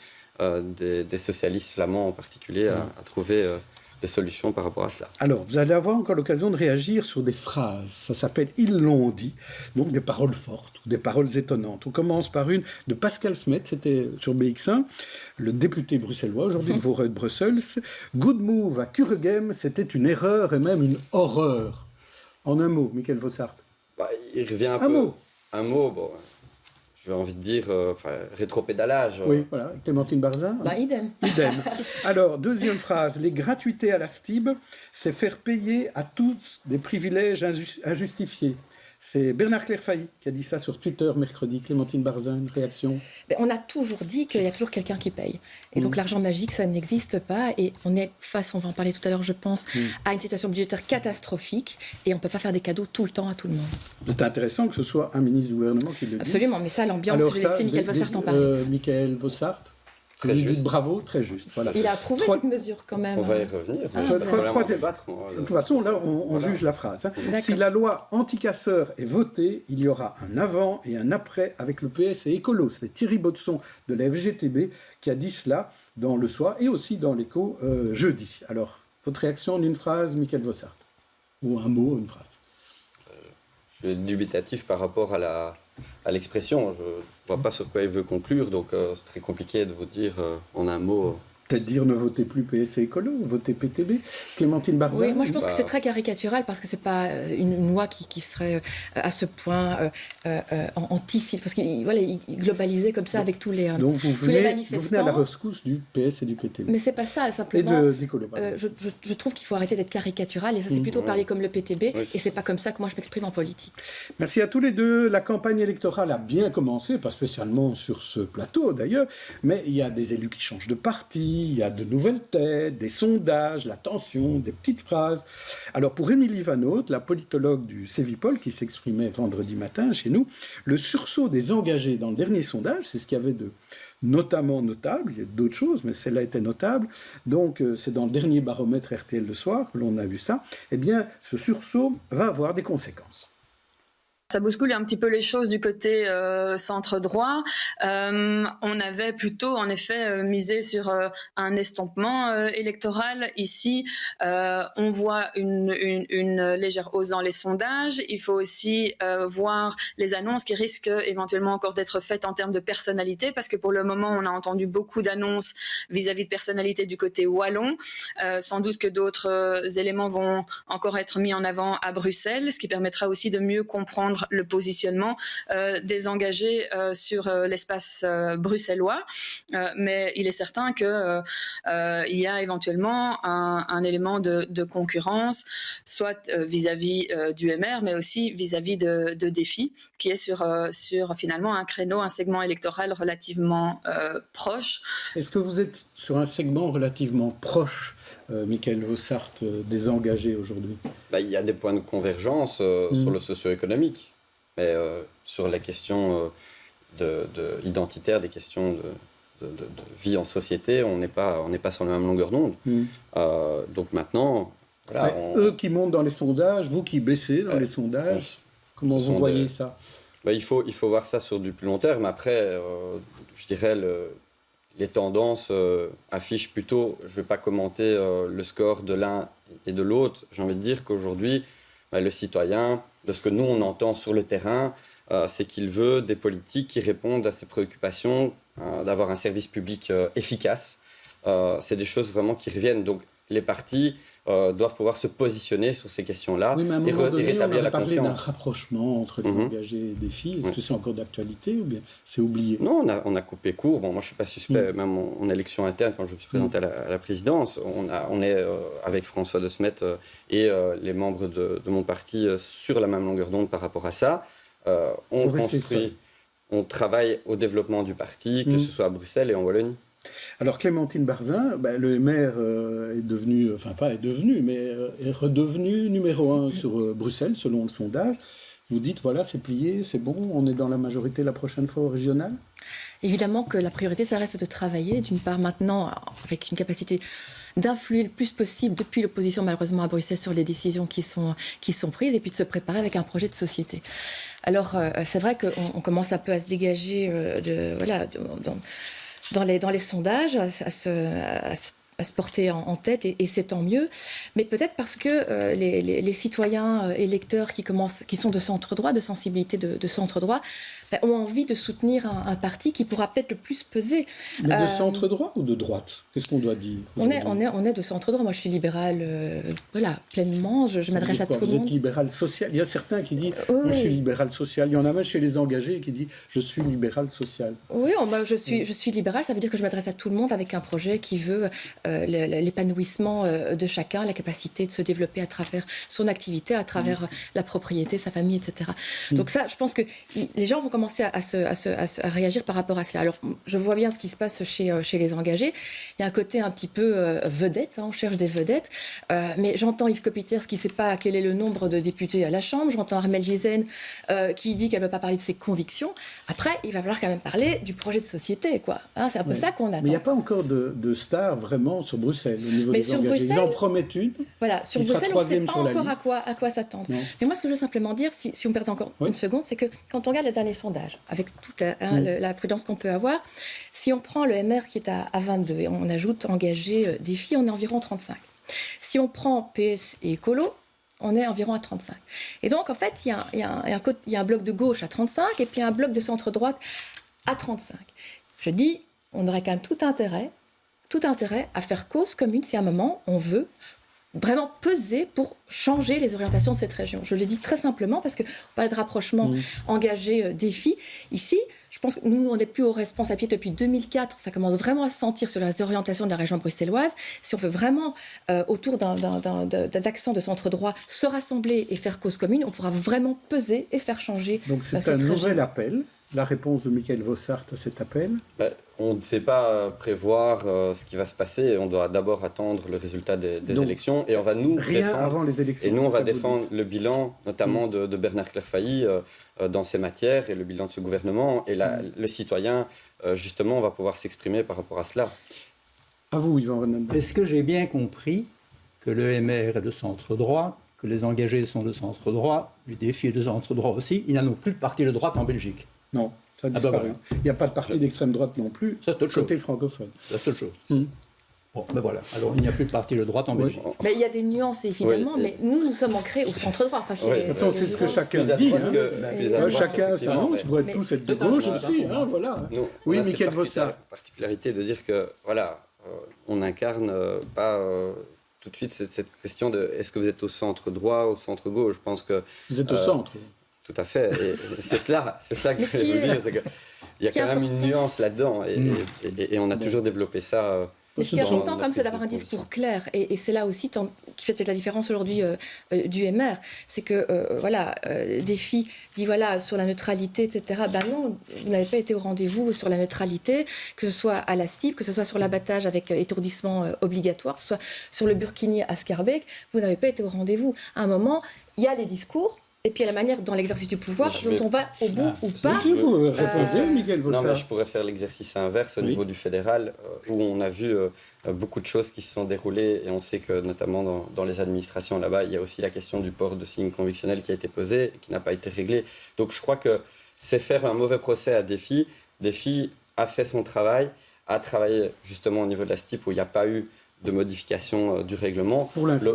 des socialistes flamands en particulier à trouver des solutions par rapport à cela. Alors, vous allez avoir encore l'occasion de réagir sur des phrases. Ça s'appelle « Ils l'ont dit », donc des paroles fortes ou des paroles étonnantes. On commence par une de Pascal Smet, c'était sur BX1, le député bruxellois, aujourd'hui de Voreux de Bruxelles. « Good move à Kuregem, c'était une erreur et même une horreur ». En un mot, Michael Vossart. Il revient un mot, bon, j'ai envie de dire rétropédalage. Oui, voilà. Clémentine Barzin. Idem. Idem. Alors, deuxième phrase. Les gratuités à la STIB, c'est faire payer à tous des privilèges injustifiés. C'est Bernard Clairfailly qui a dit ça sur Twitter mercredi. Clémentine Barzin, une réaction? On a toujours dit qu'il y a toujours quelqu'un qui paye. Et donc l'argent magique, ça n'existe pas. Et on est face, on va en parler tout à l'heure, je pense, à une situation budgétaire catastrophique. Et on ne peut pas faire des cadeaux tout le temps à tout le monde. C'est intéressant que ce soit un ministre du gouvernement qui le dise. Absolument, mais ça, l'ambiance, je vais laisser Michael Vossart en parler. Michael Vossart. Très juste. Bravo, très juste. Voilà. Il a approuvé cette mesure quand même. On va y revenir. De toute façon, là, on juge la phrase. Hein. Si la loi anti-casseurs est votée, il y aura un avant et un après avec le PS et Écolo. C'est Thierry Baudson de la FGTB qui a dit cela dans Le Soir et aussi dans l'Écho jeudi. Alors, votre réaction en une phrase, Michael Vossart? Ou un mot, une phrase? Je suis dubitatif par rapport à l'expression. Je ne vois pas sur quoi il veut conclure, donc c'est très compliqué de vous dire en un mot peut-être dire ne votez plus PS et Écolo, votez PTB. Clémentine Barzin. Oui, moi je pense que c'est très caricatural parce que c'est pas une loi qui serait à ce point anti, parce qu'il voilà, il globalisait comme ça avec tous les donc vous tous les venez manifestants. à la rescousse du PS et du PTB. Mais c'est pas ça, simplement. Et d'Écolo. Je trouve qu'il faut arrêter d'être caricatural et ça c'est plutôt parler comme le PTB et c'est pas comme ça que moi je m'exprime en politique. Merci à tous les deux. La campagne électorale a bien commencé, pas spécialement sur ce plateau d'ailleurs, mais il y a des élus qui changent de parti. Il y a de nouvelles têtes, des sondages, la tension, des petites phrases. Alors pour Émilie Van Haute, la politologue du Cevipol qui s'exprimait vendredi matin chez nous, le sursaut des engagés dans le dernier sondage, c'est ce qu'il y avait de notamment notable, il y a d'autres choses, mais celle-là était notable, donc c'est dans le dernier baromètre RTL le soir que l'on a vu ça, eh bien ce sursaut va avoir des conséquences. Ça bouscule un petit peu les choses du côté centre droit. On avait plutôt, en effet, misé sur un estompement électoral. Ici, on voit une légère hausse dans les sondages. Il faut aussi voir les annonces qui risquent éventuellement encore d'être faites en termes de personnalité, parce que pour le moment, on a entendu beaucoup d'annonces vis-à-vis de personnalités du côté wallon. Sans doute que d'autres éléments vont encore être mis en avant à Bruxelles, ce qui permettra aussi de mieux comprendre le positionnement des engagés sur l'espace bruxellois. Mais il est certain qu'il y a éventuellement un élément de concurrence, soit vis-à-vis du MR, mais aussi vis-à-vis de Défi, qui est sur finalement un créneau, un segment électoral relativement proche. Est-ce que vous êtes sur un segment relativement proche, Michael Vossart, des engagés aujourd'hui? Il y a des points de convergence sur le socio-économique. Mais sur les questions identitaires, des questions de vie en société, on n'est pas sur la même longueur d'onde. Donc maintenant, voilà, eux qui montent dans les sondages, vous qui baissez dans les sondages, comment vous voyez ça? Il faut voir ça sur du plus long terme. Après, je dirais les tendances affichent plutôt, je ne vais pas commenter le score de l'un et de l'autre. J'ai envie de dire qu'aujourd'hui, le citoyen, de ce que nous on entend sur le terrain, c'est qu'il veut des politiques qui répondent à ses préoccupations, d'avoir un service public efficace. C'est des choses vraiment qui reviennent. Donc les partis doivent pouvoir se positionner sur ces questions-là et rétablir la confiance. On a parlé d'un rapprochement entre les engagés et Défi. Est-ce que c'est encore d'actualité ou bien c'est oublié? Non, on a coupé court. Bon, moi, je ne suis pas suspect, même en élection interne, quand je me suis présenté à la présidence. On est avec François De Smet et les membres de mon parti sur la même longueur d'onde par rapport à ça. On construit, on travaille au développement du parti, que ce soit à Bruxelles et en Wallonie. Alors Clémentine Barzin, le maire est devenu, enfin pas est devenu, mais est redevenu numéro 1 sur Bruxelles, selon le sondage. Vous dites, voilà, c'est plié, c'est bon, on est dans la majorité la prochaine fois au régional? Évidemment que la priorité, ça reste de travailler, d'une part maintenant, avec une capacité d'influer le plus possible depuis l'opposition malheureusement à Bruxelles sur les décisions qui sont prises et puis de se préparer avec un projet de société. Alors c'est vrai qu'on commence un peu à se dégager dans les sondages, à se porter en tête et c'est tant mieux. Mais peut-être parce que les citoyens électeurs qui sont de centre-droit, de sensibilité de centre-droit, ont envie de soutenir un parti qui pourra peut-être le plus peser. Mais de centre-droit ou de droite? Qu'est-ce qu'on doit dire? On est de centre-droit. Moi, je suis libérale pleinement. Je m'adresse à tout le monde. Vous êtes libérale sociale? Il y a certains qui disent moi, je suis libérale sociale. Il y en a même chez les engagés qui disent je suis libérale sociale. Oui, je suis libérale. Ça veut dire que je m'adresse à tout le monde avec un projet qui veut l'épanouissement de chacun, la capacité de se développer à travers son activité, à travers la propriété, sa famille, etc. Donc ça, je pense que les gens vont commencer à réagir par rapport à cela. Alors, je vois bien ce qui se passe chez les engagés. Il y a un côté un petit peu vedette, on cherche des vedettes. Mais j'entends Yves Copiters qui ne sait pas quel est le nombre de députés à la Chambre. J'entends Armelle Gisène qui dit qu'elle ne veut pas parler de ses convictions. Après, il va falloir quand même parler du projet de société, quoi. C'est un peu ça qu'on attend. Mais il n'y a pas encore de stars vraiment sur Bruxelles au niveau des engagés. Ils en promettent une. Voilà, sur Bruxelles, on ne sait pas encore à quoi s'attendre. Mais moi, ce que je veux simplement dire, si on perd encore une seconde, c'est que quand on regarde les derniers sondages, avec toute la prudence qu'on peut avoir, si on prend le MR qui est à 22 et on ajoute engagé Défi, on est environ 35. Si on prend PS et Écolo, on est environ à 35. Et donc, en fait, il y a un bloc de gauche à 35 et puis un bloc de centre-droite à 35. Je dis, on aurait quand même tout intérêt tout intérêt à faire cause commune si à un moment on veut vraiment peser pour changer les orientations de cette région. Je le dis très simplement parce qu'on parlait de rapprochement engagé, défi. Ici, je pense que nous, on n'est plus aux responsabilités depuis 2004. Ça commence vraiment à se sentir sur les orientations de la région bruxelloise. Si on veut vraiment, autour d'action de centre droit, se rassembler et faire cause commune, on pourra vraiment peser et faire changer Donc c'est cette un région. nouvel appel. La réponse de Michael Vossart à cet appel? On ne sait pas prévoir ce qui va se passer. On doit d'abord attendre le résultat des élections et on va nous rien défendre. Avant les élections. Et nous, on va ça vous défendre dites. le bilan, notamment de Bernard Clairfailly dans ces matières et le bilan de ce gouvernement. Et le citoyen, justement, va pouvoir s'exprimer par rapport à cela. À vous, Yvan Vandenberg. Est-ce que j'ai bien compris que le MR est de centre droit, que les engagés sont de centre droit, le défi est de centre droit aussi? Il n'y a non plus de parti de droite en Belgique. Non, ça a bah disparu. voilà. Il n'y a pas de parti d'extrême droite non plus, Ça, c'est autre chose. côté francophone. C'est autre chose. Bon, ben voilà. Alors, il n'y a plus de parti de droite en Belgique. Mais il y a des nuances, évidemment, Oui. mais nous sommes ancrés au centre droit. Enfin, Oui. De toute façon, c'est ce que chacun Plus à dit. droite Hein. plus à droite, Chacun effectivement, s'annonce, mais- pourrait mais- tous être de Tout à gauche fait, aussi. d'accord. Hein, voilà. Nous, Oui, on a cette Michael Vossart. particularité de dire que, voilà, on n'incarne pas tout de suite cette question de est-ce que vous êtes au centre droit, au centre gauche. Je pense que Vous êtes au centre. tout à fait. Et c'est cela que Mais je ce voulais qui vous est- dire, c'est qu'il y a ce qui est quand même une important- nuance là-dedans. Et on a toujours développé ça. Mais ce qui est dans important, la quand même, c'est prise d'avoir de un position. discours clair. Et c'est là aussi qui fait peut-être la différence aujourd'hui du MR. C'est que, voilà, Défi dit, voilà, sur la neutralité, etc. Ben non, vous n'avez pas été au rendez-vous sur la neutralité, que ce soit à la STIP, que ce soit sur l'abattage avec étourdissement obligatoire, que ce soit sur le burkini à Scarbeck, vous n'avez pas été au rendez-vous. À un moment, il y a les discours, et puis il y a la manière, dans l'exercice du pouvoir, Je vais- dont on va au bout ou pas. Si vous répondez, Michael Non, mais Vossart. je pourrais faire l'exercice inverse au Oui. niveau du fédéral, où on a vu beaucoup de choses qui se sont déroulées, et on sait que notamment dans les administrations là-bas, il y a aussi la question du port de signe convictionnel qui a été posée, et qui n'a pas été réglée. Donc je crois que c'est faire un mauvais procès à Défi. Défi a fait son travail, a travaillé justement au niveau de la STIP, où il n'y a pas eu de modification du règlement. Pour l'instant.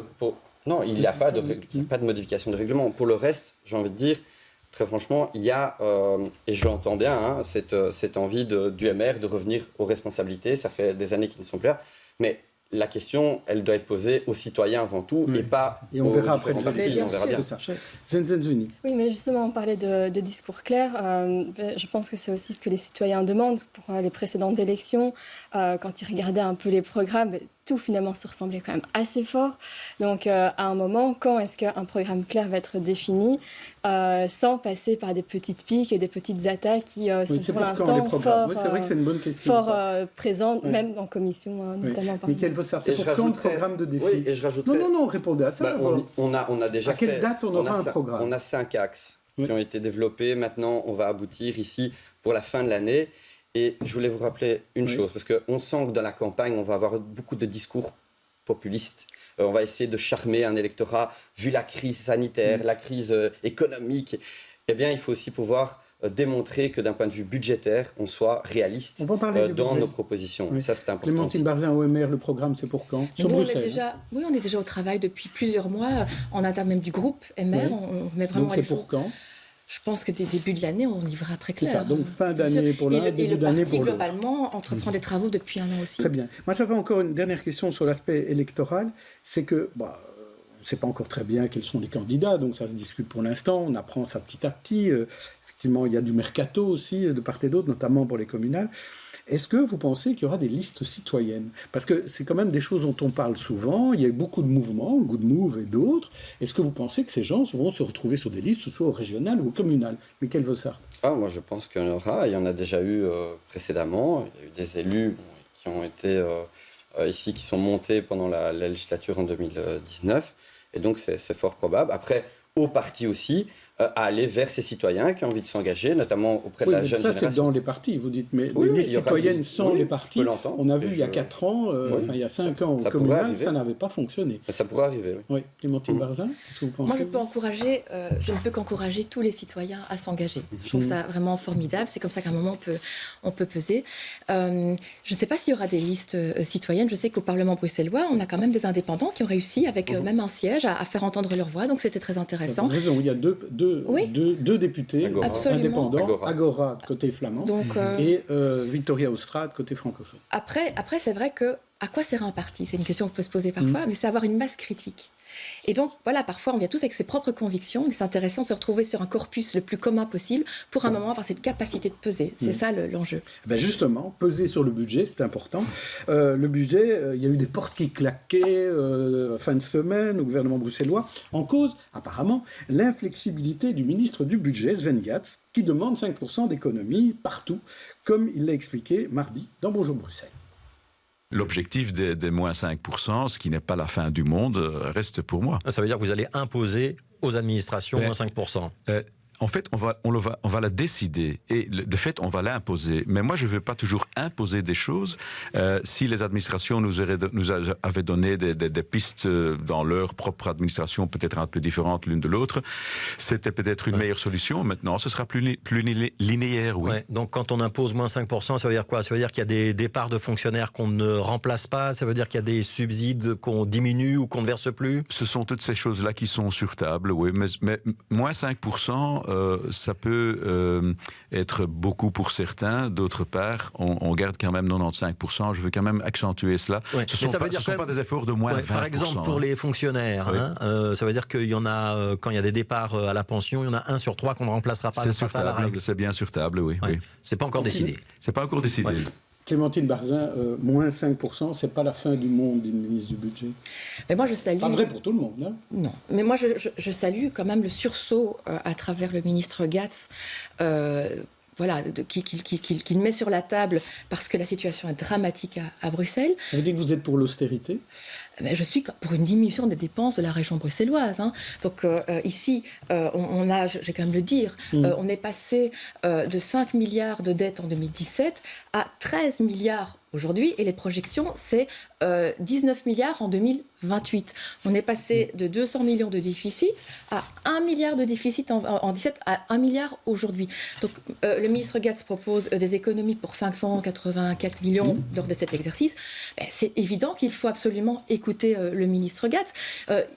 Non, il n'y a pas de modification du règlement. Pour le reste, j'ai envie de dire, très franchement, il y a, et je l'entends bien, hein, cette envie du MR de revenir aux responsabilités. Ça fait des années qu'ils ne sont plus là. Mais la question, elle doit être posée aux citoyens avant tout, Oui. et pas Et on aux verra après différents les partis. élections. On verra bien. C'est ça. Zenzenzuni. Oui, mais justement, on parlait de discours clair. Je pense que c'est aussi ce que les citoyens demandent pour les précédentes élections. Quand ils regardaient un peu les programmes, tout finalement se ressemblait quand même assez fort. Donc, à un moment, quand est-ce qu'un programme clair va être défini sans passer par des petites piques et des petites attaques qui Oui, sont c'est pour pour quand les l'instant programmes? fort, Oui, c'est vrai que c'est une bonne question. fort ça. présentes, Oui. même en commission notamment. par Michael exemple. Vossart, c'est Et pour je quand le rajouterais- programme de défi? Oui, et je rajouterais... Non, répondez à ça. Bah, d'abord. on a déjà À quelle fait... date on aura un programme? On a 5 axes Oui. qui ont été développés. Maintenant, on va aboutir ici pour la fin de l'année. Et je voulais vous rappeler une Oui. chose, parce qu'on sent que dans la campagne, on va avoir beaucoup de discours populistes. On va essayer de charmer un électorat, vu la crise sanitaire, la crise économique. Eh bien, il faut aussi pouvoir démontrer que d'un point de vue budgétaire, on soit réaliste On va en parler du dans budget. nos propositions. Oui. Ça, c'est important. Clémentine aussi. Barzin, OMR, le programme, c'est pour quand? Mais Sur nous, Bruxelles. on est déjà au travail depuis plusieurs mois, en interne même du groupe MR. Oui. On met vraiment Donc les c'est pour choses. quand? Je pense que dès début de l'année, on y verra très C'est clair. ça, donc fin d'année pour l'un, Et début le d'année parti, pour l'autre. globalement, entreprend des travaux depuis un an aussi. Très bien. Moi, j'avais encore une dernière question sur l'aspect électoral. C'est que, on ne sait pas encore très bien quels sont les candidats, donc ça se discute pour l'instant. On apprend ça petit à petit. Effectivement, il y a du mercato aussi de part et d'autre, notamment pour les communales. Est-ce que vous pensez qu'il y aura des listes citoyennes? Parce que c'est quand même des choses dont on parle souvent. Il y a eu beaucoup de mouvements, Good Move et d'autres. Est-ce que vous pensez que ces gens vont se retrouver sur des listes, soit au régional ou au communal? Michael Vossart. Moi, je pense qu'il y en aura. Il y en a déjà eu précédemment. Il y a eu des élus qui ont été ici, qui sont montés pendant la législature en 2019. Et donc, c'est fort probable. Après, au parti aussi, à aller vers ces citoyens qui ont envie de s'engager, notamment auprès de Oui, la mais jeune ça, c'est génération. dans les partis, vous dites. Mais Oui, les oui, listes il y aura citoyennes des- sans oui, les je partis, peux l'entendre. on a vu Et il y a je- 4 ans, Oui, il y a 5 ans au ça pourrait communal, arriver. ça n'avait pas fonctionné. Mais ça pourrait arriver, oui. Oui, Clémentine Barzin, qu'est-ce que vous pensez? Moi, je ne peux qu'encourager tous les citoyens à s'engager. Je trouve ça vraiment formidable. C'est comme ça qu'à un moment, on peut peser. Je ne sais pas s'il y aura des listes citoyennes. Je sais qu'au Parlement bruxellois, on a quand même des indépendants qui ont réussi, avec même un siège, à faire entendre leur voix. Donc, c'était très Vous intéressant. avez raison, il y a deux deux députés indépendants, Agora côté flamand et Victoria Austrade côté francophone. Après c'est vrai que à quoi sert un parti? C'est une question qu'on peut se poser parfois, mais c'est avoir une masse critique. Et donc, voilà, parfois, on vient tous avec ses propres convictions, mais c'est intéressant de se retrouver sur un corpus le plus commun possible pour un moment avoir cette capacité de peser. C'est ça l'enjeu. Ben justement, peser sur le budget, c'est important. Le budget, il y a eu des portes qui claquaient fin de semaine au gouvernement bruxellois, en cause, apparemment, l'inflexibilité du ministre du budget, Sven Gatz, qui demande 5% d'économie partout, comme il l'a expliqué mardi dans Bonjour Bruxelles. L'objectif des moins 5%, ce qui n'est pas la fin du monde, reste pour moi. Ça veut dire que vous allez imposer aux administrations moins 5%. En fait, on va la décider et de fait, on va l'imposer. Mais moi, je ne veux pas toujours imposer des choses. Si les administrations nous avaient donné des pistes dans leur propre administration, peut-être un peu différentes l'une de l'autre, c'était peut-être une meilleure solution. Maintenant, ce sera plus linéaire, oui. Ouais, donc, quand on impose moins 5%, ça veut dire quoi? Ça veut dire qu'il y a des départs de fonctionnaires qu'on ne remplace pas? Ça veut dire qu'il y a des subsides qu'on diminue ou qu'on ne verse plus? Ce sont toutes ces choses-là qui sont sur table, oui. Mais moins 5%, ça peut être beaucoup pour certains. D'autre part, on garde quand même 95%. Je veux quand même accentuer cela. Ouais, ce ne sont pas des efforts de moins 20%. Par exemple, pour les fonctionnaires, ça veut dire qu'il y en a, quand il y a des départs à la pension, il y en a 1 sur 3 qu'on ne remplacera pas. C'est bien sur table, oui. C'est pas encore décidé. C'est pas encore décidé. Ouais. Clémentine Barzin, moins 5%, c'est pas la fin du monde, dit le ministre du Budget. Mais moi, je salue... Pas vrai pour tout le monde, hein? Non, mais moi, je salue quand même le sursaut à travers le ministre Gatz, qu'il met sur la table parce que la situation est dramatique à Bruxelles. Ça veut dire que vous êtes pour l'austérité? Je suis pour une diminution des dépenses de la région bruxelloise. Donc ici, on a, je vais quand même le dire, on est passé de 5 milliards de dettes en 2017 à 13 milliards aujourd'hui, et les projections, c'est 19 milliards en 2028. On est passé de 200 millions de déficit à 1 milliard de déficit en 2017 à 1 milliard aujourd'hui. Donc le ministre Gatz propose des économies pour 584 millions lors de cet exercice. C'est évident qu'il faut absolument écouter le ministre Gatz.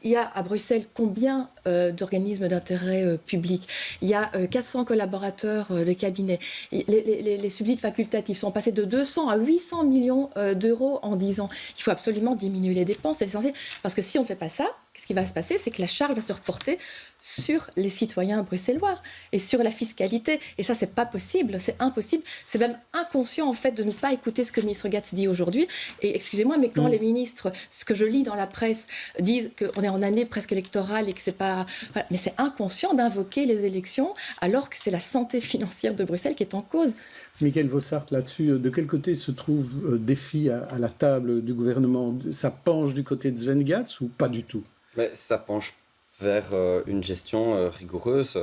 Il y a à Bruxelles combien d'organismes d'intérêt public? Il y a 400 collaborateurs de cabinet. Les subsides facultatifs sont passés de 200 à 800 millions d'euros en 10 ans. Il faut absolument diminuer les dépenses, c'est essentiel. Parce que si on ne fait pas ça, ce qui va se passer, c'est que la charge va se reporter sur les citoyens bruxellois et sur la fiscalité. Et ça, c'est pas possible, c'est impossible. C'est même inconscient, en fait, de ne pas écouter ce que le ministre Gatz dit aujourd'hui. Et excusez-moi, mais quand les ministres, ce que je lis dans la presse, disent qu'on est en année presque électorale et que c'est pas... Voilà. Mais c'est inconscient d'invoquer les élections alors que c'est la santé financière de Bruxelles qui est en cause. Michael Vossart, là-dessus, de quel côté se trouve défi à la table du gouvernement? Ça penche du côté de Sven Gatz ou pas du tout? Mais ça penche vers une gestion rigoureuse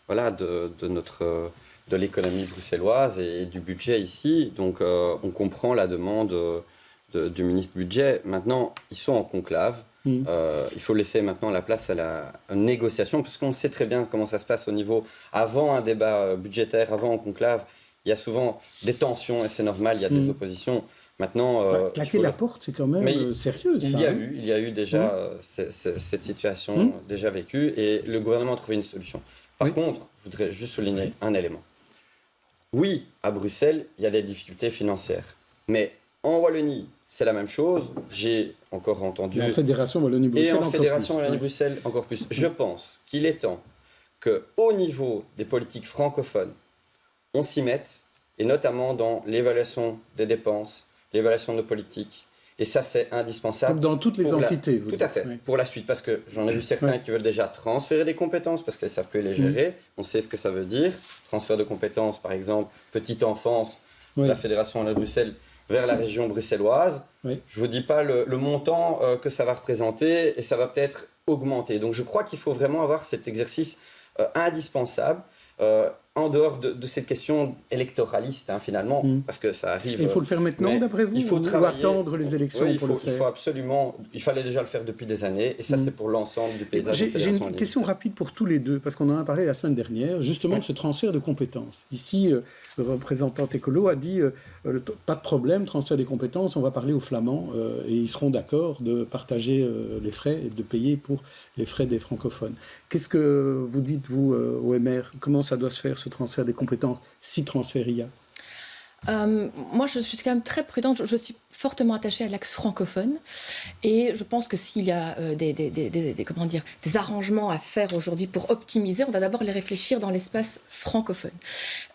de l'économie bruxelloise et du budget ici. Donc on comprend la demande du ministre du Budget. Maintenant, ils sont en conclave. Il faut laisser maintenant la place à la négociation, puisqu'on sait très bien comment ça se passe au niveau... Avant un débat budgétaire, avant un conclave, il y a souvent des tensions et c'est normal, il y a des oppositions. Maintenant, claquer la porte, c'est quand même sérieux. Il y a eu déjà cette situation déjà vécue et le gouvernement a trouvé une solution. Par contre, je voudrais juste souligner un élément. Oui, à Bruxelles, il y a des difficultés financières. Mais en Wallonie, c'est la même chose. J'ai encore entendu... Et en Fédération Wallonie-Bruxelles, encore plus. Et en Fédération Wallonie-Bruxelles, encore plus. Je pense qu'il est temps qu'au niveau des politiques francophones, on s'y mette, et notamment dans l'évaluation des dépenses, l'évaluation de nos politiques. Et ça, c'est indispensable. Dans toutes les entités, vous dites. Tout à fait, pour la suite. Parce que j'en ai vu certains qui veulent déjà transférer des compétences parce qu'ils ne savent plus les gérer. On sait ce que ça veut dire. Transfert de compétences, par exemple, petite enfance, de la Fédération de Bruxelles vers la région bruxelloise. Je ne vous dis pas le montant que ça va représenter et ça va peut-être augmenter. Donc je crois qu'il faut vraiment avoir cet exercice indispensable. en dehors de cette question électoraliste, finalement, parce que ça arrive... Il faut le faire maintenant, d'après vous, il faut ou attendre les élections pour le faire? Il faut absolument... Il fallait déjà le faire depuis des années, et ça, c'est pour l'ensemble du paysage. J'ai une question rapide pour tous les deux, parce qu'on en a parlé la semaine dernière, justement, de ce transfert de compétences. Ici, le représentant écolo a dit, pas de problème, transfert des compétences, on va parler aux Flamands, et ils seront d'accord de partager les frais et de payer pour les frais des francophones. Qu'est-ce que vous dites, vous, OMR? Comment ça doit se faire, ce transfert des compétences, si transfert il y a? Moi, je suis quand même très prudente. Je suis fortement attachée à l'axe francophone. Et je pense que s'il y a des arrangements à faire aujourd'hui pour optimiser, on doit d'abord les réfléchir dans l'espace francophone.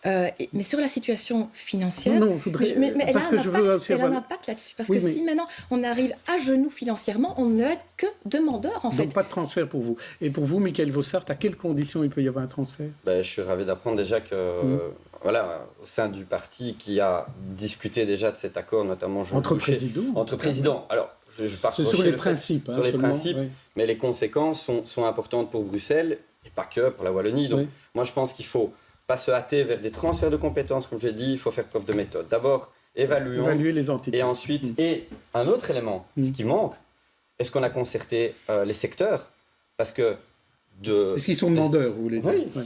Mais sur la situation financière... Non, je voudrais... Mais elle a un impact là-dessus. Parce que si maintenant on arrive à genoux financièrement, on ne va être que demandeur, en fait. Donc pas de transfert pour vous. Et pour vous, Michael Vossart, à quelles conditions il peut y avoir un transfert? Je suis ravi d'apprendre déjà que... Voilà, au sein du parti qui a discuté déjà de cet accord, notamment entre présidents. Alors, c'est sur les principes. Sur les principes, mais les conséquences sont importantes pour Bruxelles et pas que pour la Wallonie. Donc, moi, je pense qu'il faut pas se hâter vers des transferts de compétences, comme j'ai dit. Il faut faire preuve de méthode. D'abord, évaluer les entités, et ensuite, et un autre élément, ce qui manque, est-ce qu'on a concerté les secteurs? Parce que est-ce qu'ils sont demandeurs, vous voulez dire? Oui.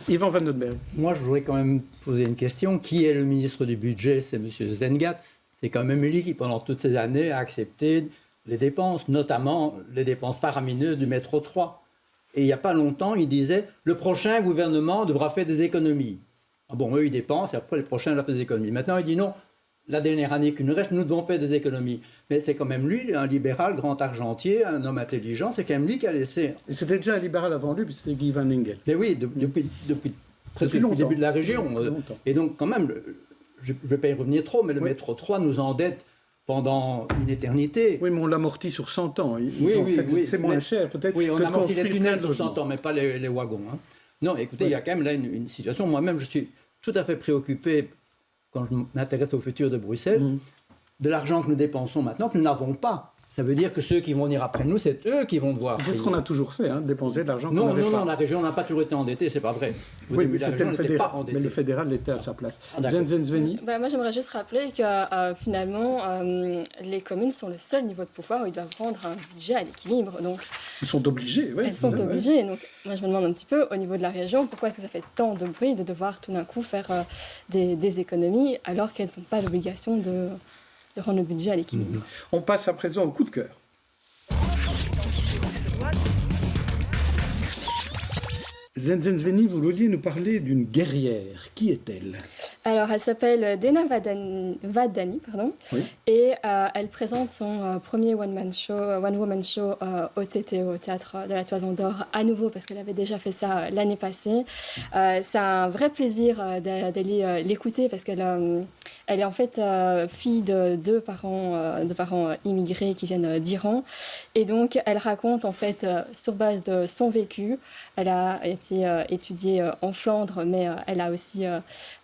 Yvan Van Notberg. Moi, je voudrais quand même poser une question. Qui est le ministre du Budget? C'est M. Zengatz. C'est quand même lui qui, pendant toutes ces années, a accepté les dépenses, notamment les dépenses faramineuses du métro 3. Et il n'y a pas longtemps, il disait « le prochain gouvernement devra faire des économies ». Bon, eux, ils dépensent, et après, les prochains doivent faire des économies. Maintenant, il dit non, la dernière année qui nous reste, nous devons faire des économies. Mais c'est quand même lui, un libéral, grand argentier, un homme intelligent, c'est quand même lui qui a laissé... Et c'était déjà un libéral avant lui, puis c'était Guy Van Engel. Mais oui, depuis presque le début de la région. Et donc, quand même, je ne vais pas y revenir trop, mais le métro 3 nous endette pendant une éternité. Oui, mais on l'amortit sur 100 ans. C'est moins cher, peut-être. Oui, on amortit les tunnels sur 100 ans, mais pas les wagons. Non, écoutez, il y a quand même là une situation. Moi-même, je suis tout à fait préoccupé, quand je m'intéresse au futur de Bruxelles, de l'argent que nous dépensons maintenant, que nous n'avons pas. Ça veut dire que ceux qui vont venir après nous, c'est eux qui vont devoir. C'est ce qu'on a toujours fait, dépenser de l'argent qu'on n'avait pas. Non, la région n'a pas toujours été endettée, c'est pas vrai. Oui, mais c'était le fédéral. Mais le fédéral l'était à sa place. Zen Sveni. Moi, j'aimerais juste rappeler que finalement, les communes sont le seul niveau de pouvoir où ils doivent rendre un budget à l'équilibre. Donc, ils sont obligés, oui. Elles sont obligées. Donc, moi, je me demande un petit peu, au niveau de la région, pourquoi est-ce que ça fait tant de bruit de devoir tout d'un coup faire des économies alors qu'elles n'ont pas l'obligation de rendre le budget à l'équilibre. On passe à présent au coup de cœur. Zen Sveni, vous vouliez nous parler d'une guerrière. Qui est-elle? Alors, elle s'appelle Dena Vadani, et elle présente son premier one-woman show au TTO, au Théâtre de la Toison d'Or, à nouveau, parce qu'elle avait déjà fait ça l'année passée. C'est un vrai plaisir d'aller l'écouter, parce qu'elle est en fait fille de deux parents immigrés qui viennent d'Iran. Et donc, elle raconte, en fait, sur base de son vécu. Elle a été étudiée en Flandre, mais elle a aussi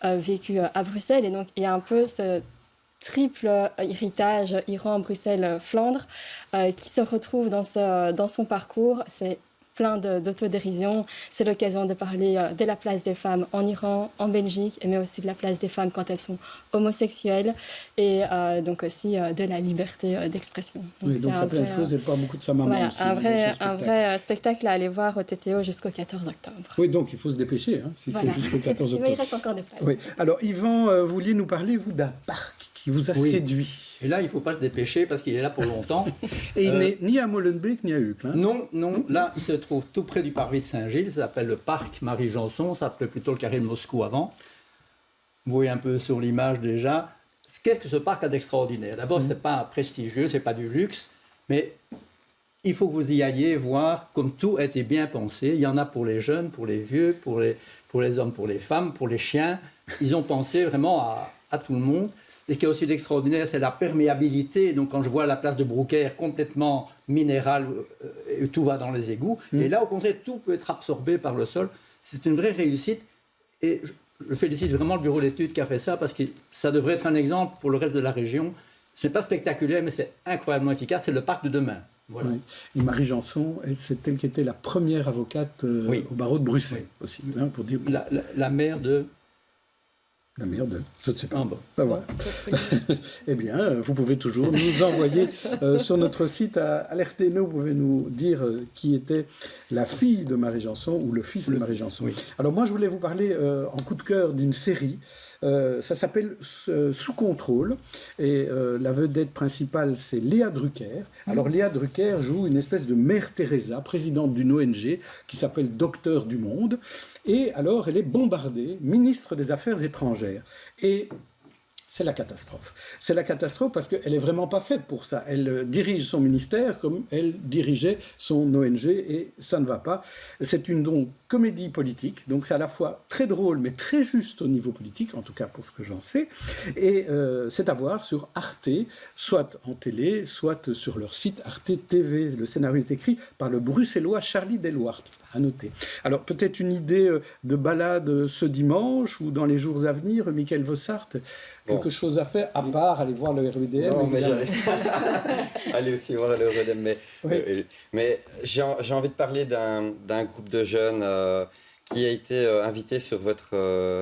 vécu à Bruxelles. Et donc, il y a un peu ce triple héritage Iran, Bruxelles, Flandre qui se retrouve dans son parcours. C'est plein d'autodérision. C'est l'occasion de parler de la place des femmes en Iran, en Belgique, mais aussi de la place des femmes quand elles sont homosexuelles, et donc aussi de la liberté d'expression. Oui, donc il y a plein de choses, et pas beaucoup de sa maman voilà, aussi. Un vrai spectacle à aller voir au TTO jusqu'au 14 octobre. Oui, donc il faut se dépêcher, si c'est jusqu'au 14 octobre. Mais il reste encore des places. Oui. Alors, Yvan, vous vouliez nous parler, vous, d'un parc qui vous a séduit. Et là, il ne faut pas se dépêcher parce qu'il est là pour longtemps. Et il n'est ni à Molenbeek ni à Uccle. Non. Là, il se trouve tout près du parvis de Saint-Gilles. Ça s'appelle le parc Marie-Janson. Ça s'appelait plutôt le carré de Moscou avant. Vous voyez un peu sur l'image déjà. Qu'est-ce que ce parc a d'extraordinaire? D'abord, ce n'est pas prestigieux, ce n'est pas du luxe. Mais il faut que vous y alliez voir comme tout a été bien pensé. Il y en a pour les jeunes, pour les vieux, pour les hommes, pour les femmes, pour les chiens. Ils ont pensé vraiment à tout le monde. Et ce qui est aussi d'extraordinaire, c'est la perméabilité. Donc, quand je vois la place de Brouckère complètement minérale, tout va dans les égouts. Et là, au contraire, tout peut être absorbé par le sol. C'est une vraie réussite. Et je félicite vraiment le bureau d'études qui a fait ça, parce que ça devrait être un exemple pour le reste de la région. Ce n'est pas spectaculaire, mais c'est incroyablement efficace. C'est le parc de demain. Voilà. Oui. Et Marie Janson, c'est elle qui était la première avocate au barreau de Bruxelles aussi, hein, pour dire... La mère de... La mère de... Je ne sais pas. Ah bon. Ben voilà. Eh bien, vous pouvez toujours nous envoyer sur notre site à Alertez-nous, vous pouvez nous dire qui était la fille de Marie Janson ou le fils de Marie Janson. Oui. Alors moi, je voulais vous parler en coup de cœur d'une série. Ça s'appelle Sous contrôle et la vedette principale c'est Léa Drucker. Alors Léa Drucker joue une espèce de Mère Teresa, présidente d'une ONG qui s'appelle Docteurs du Monde, et alors elle est bombardée, ministre des Affaires étrangères. Et c'est la catastrophe. C'est la catastrophe parce qu'elle n'est vraiment pas faite pour ça. Elle dirige son ministère comme elle dirigeait son ONG et ça ne va pas. C'est une donc comédie politique, donc c'est à la fois très drôle mais très juste au niveau politique, en tout cas pour ce que j'en sais. Et c'est à voir sur Arte, soit en télé, soit sur leur site Arte TV. Le scénario est écrit par le bruxellois Charlie Delwart, à noter. Alors peut-être une idée de balade ce dimanche ou dans les jours à venir, Michael Vossart, quelque chose à faire, à part aller voir le RUDM. Non, mais aller aussi voir le RUDM. Mais j'ai envie de parler d'un groupe de jeunes qui a été invité sur votre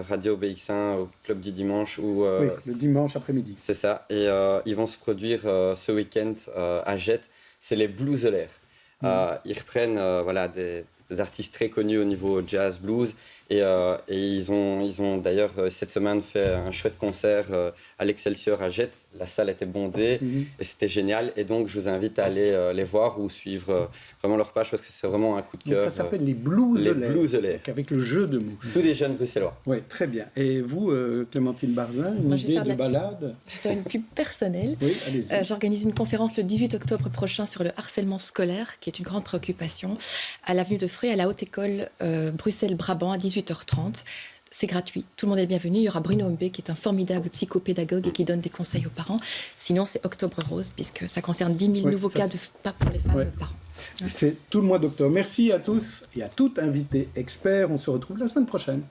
radio BX1 au Club du Dimanche. Où, oui, le dimanche après-midi. C'est ça. Et ils vont se produire ce week-end à Jette. C'est les Bluesolaires. Ils reprennent voilà, des artistes très connus au niveau jazz, blues. Et ils ont d'ailleurs cette semaine fait un chouette concert à l'Excelsior à Jette. La salle était bondée et c'était génial. Et donc je vous invite à aller les voir ou suivre vraiment leur page parce que c'est vraiment un coup de cœur. Ça s'appelle les Bluesolaires. Les Bluesolaires. Avec le jeu de mots. Tous des jeunes bruxellois. Oui, très bien. Et vous, Clémentine Barzin, une idée de balade? Je vais faire une pub personnelle. Oui, allez-y. J'organise une conférence le 18 octobre prochain sur le harcèlement scolaire, qui est une grande préoccupation, à l'avenue de Frey, à la Haute École Bruxelles-Brabant, à 18h30. C'est gratuit, tout le monde est le bienvenu. Il y aura Bruno Hombe, qui est un formidable psychopédagogue et qui donne des conseils aux parents. Sinon, c'est Octobre Rose, puisque ça concerne 10 000 nouveaux cas de pas pour les femmes parents. C'est tout le mois d'octobre. Merci à tous et à toutes, invités experts. On se retrouve la semaine prochaine.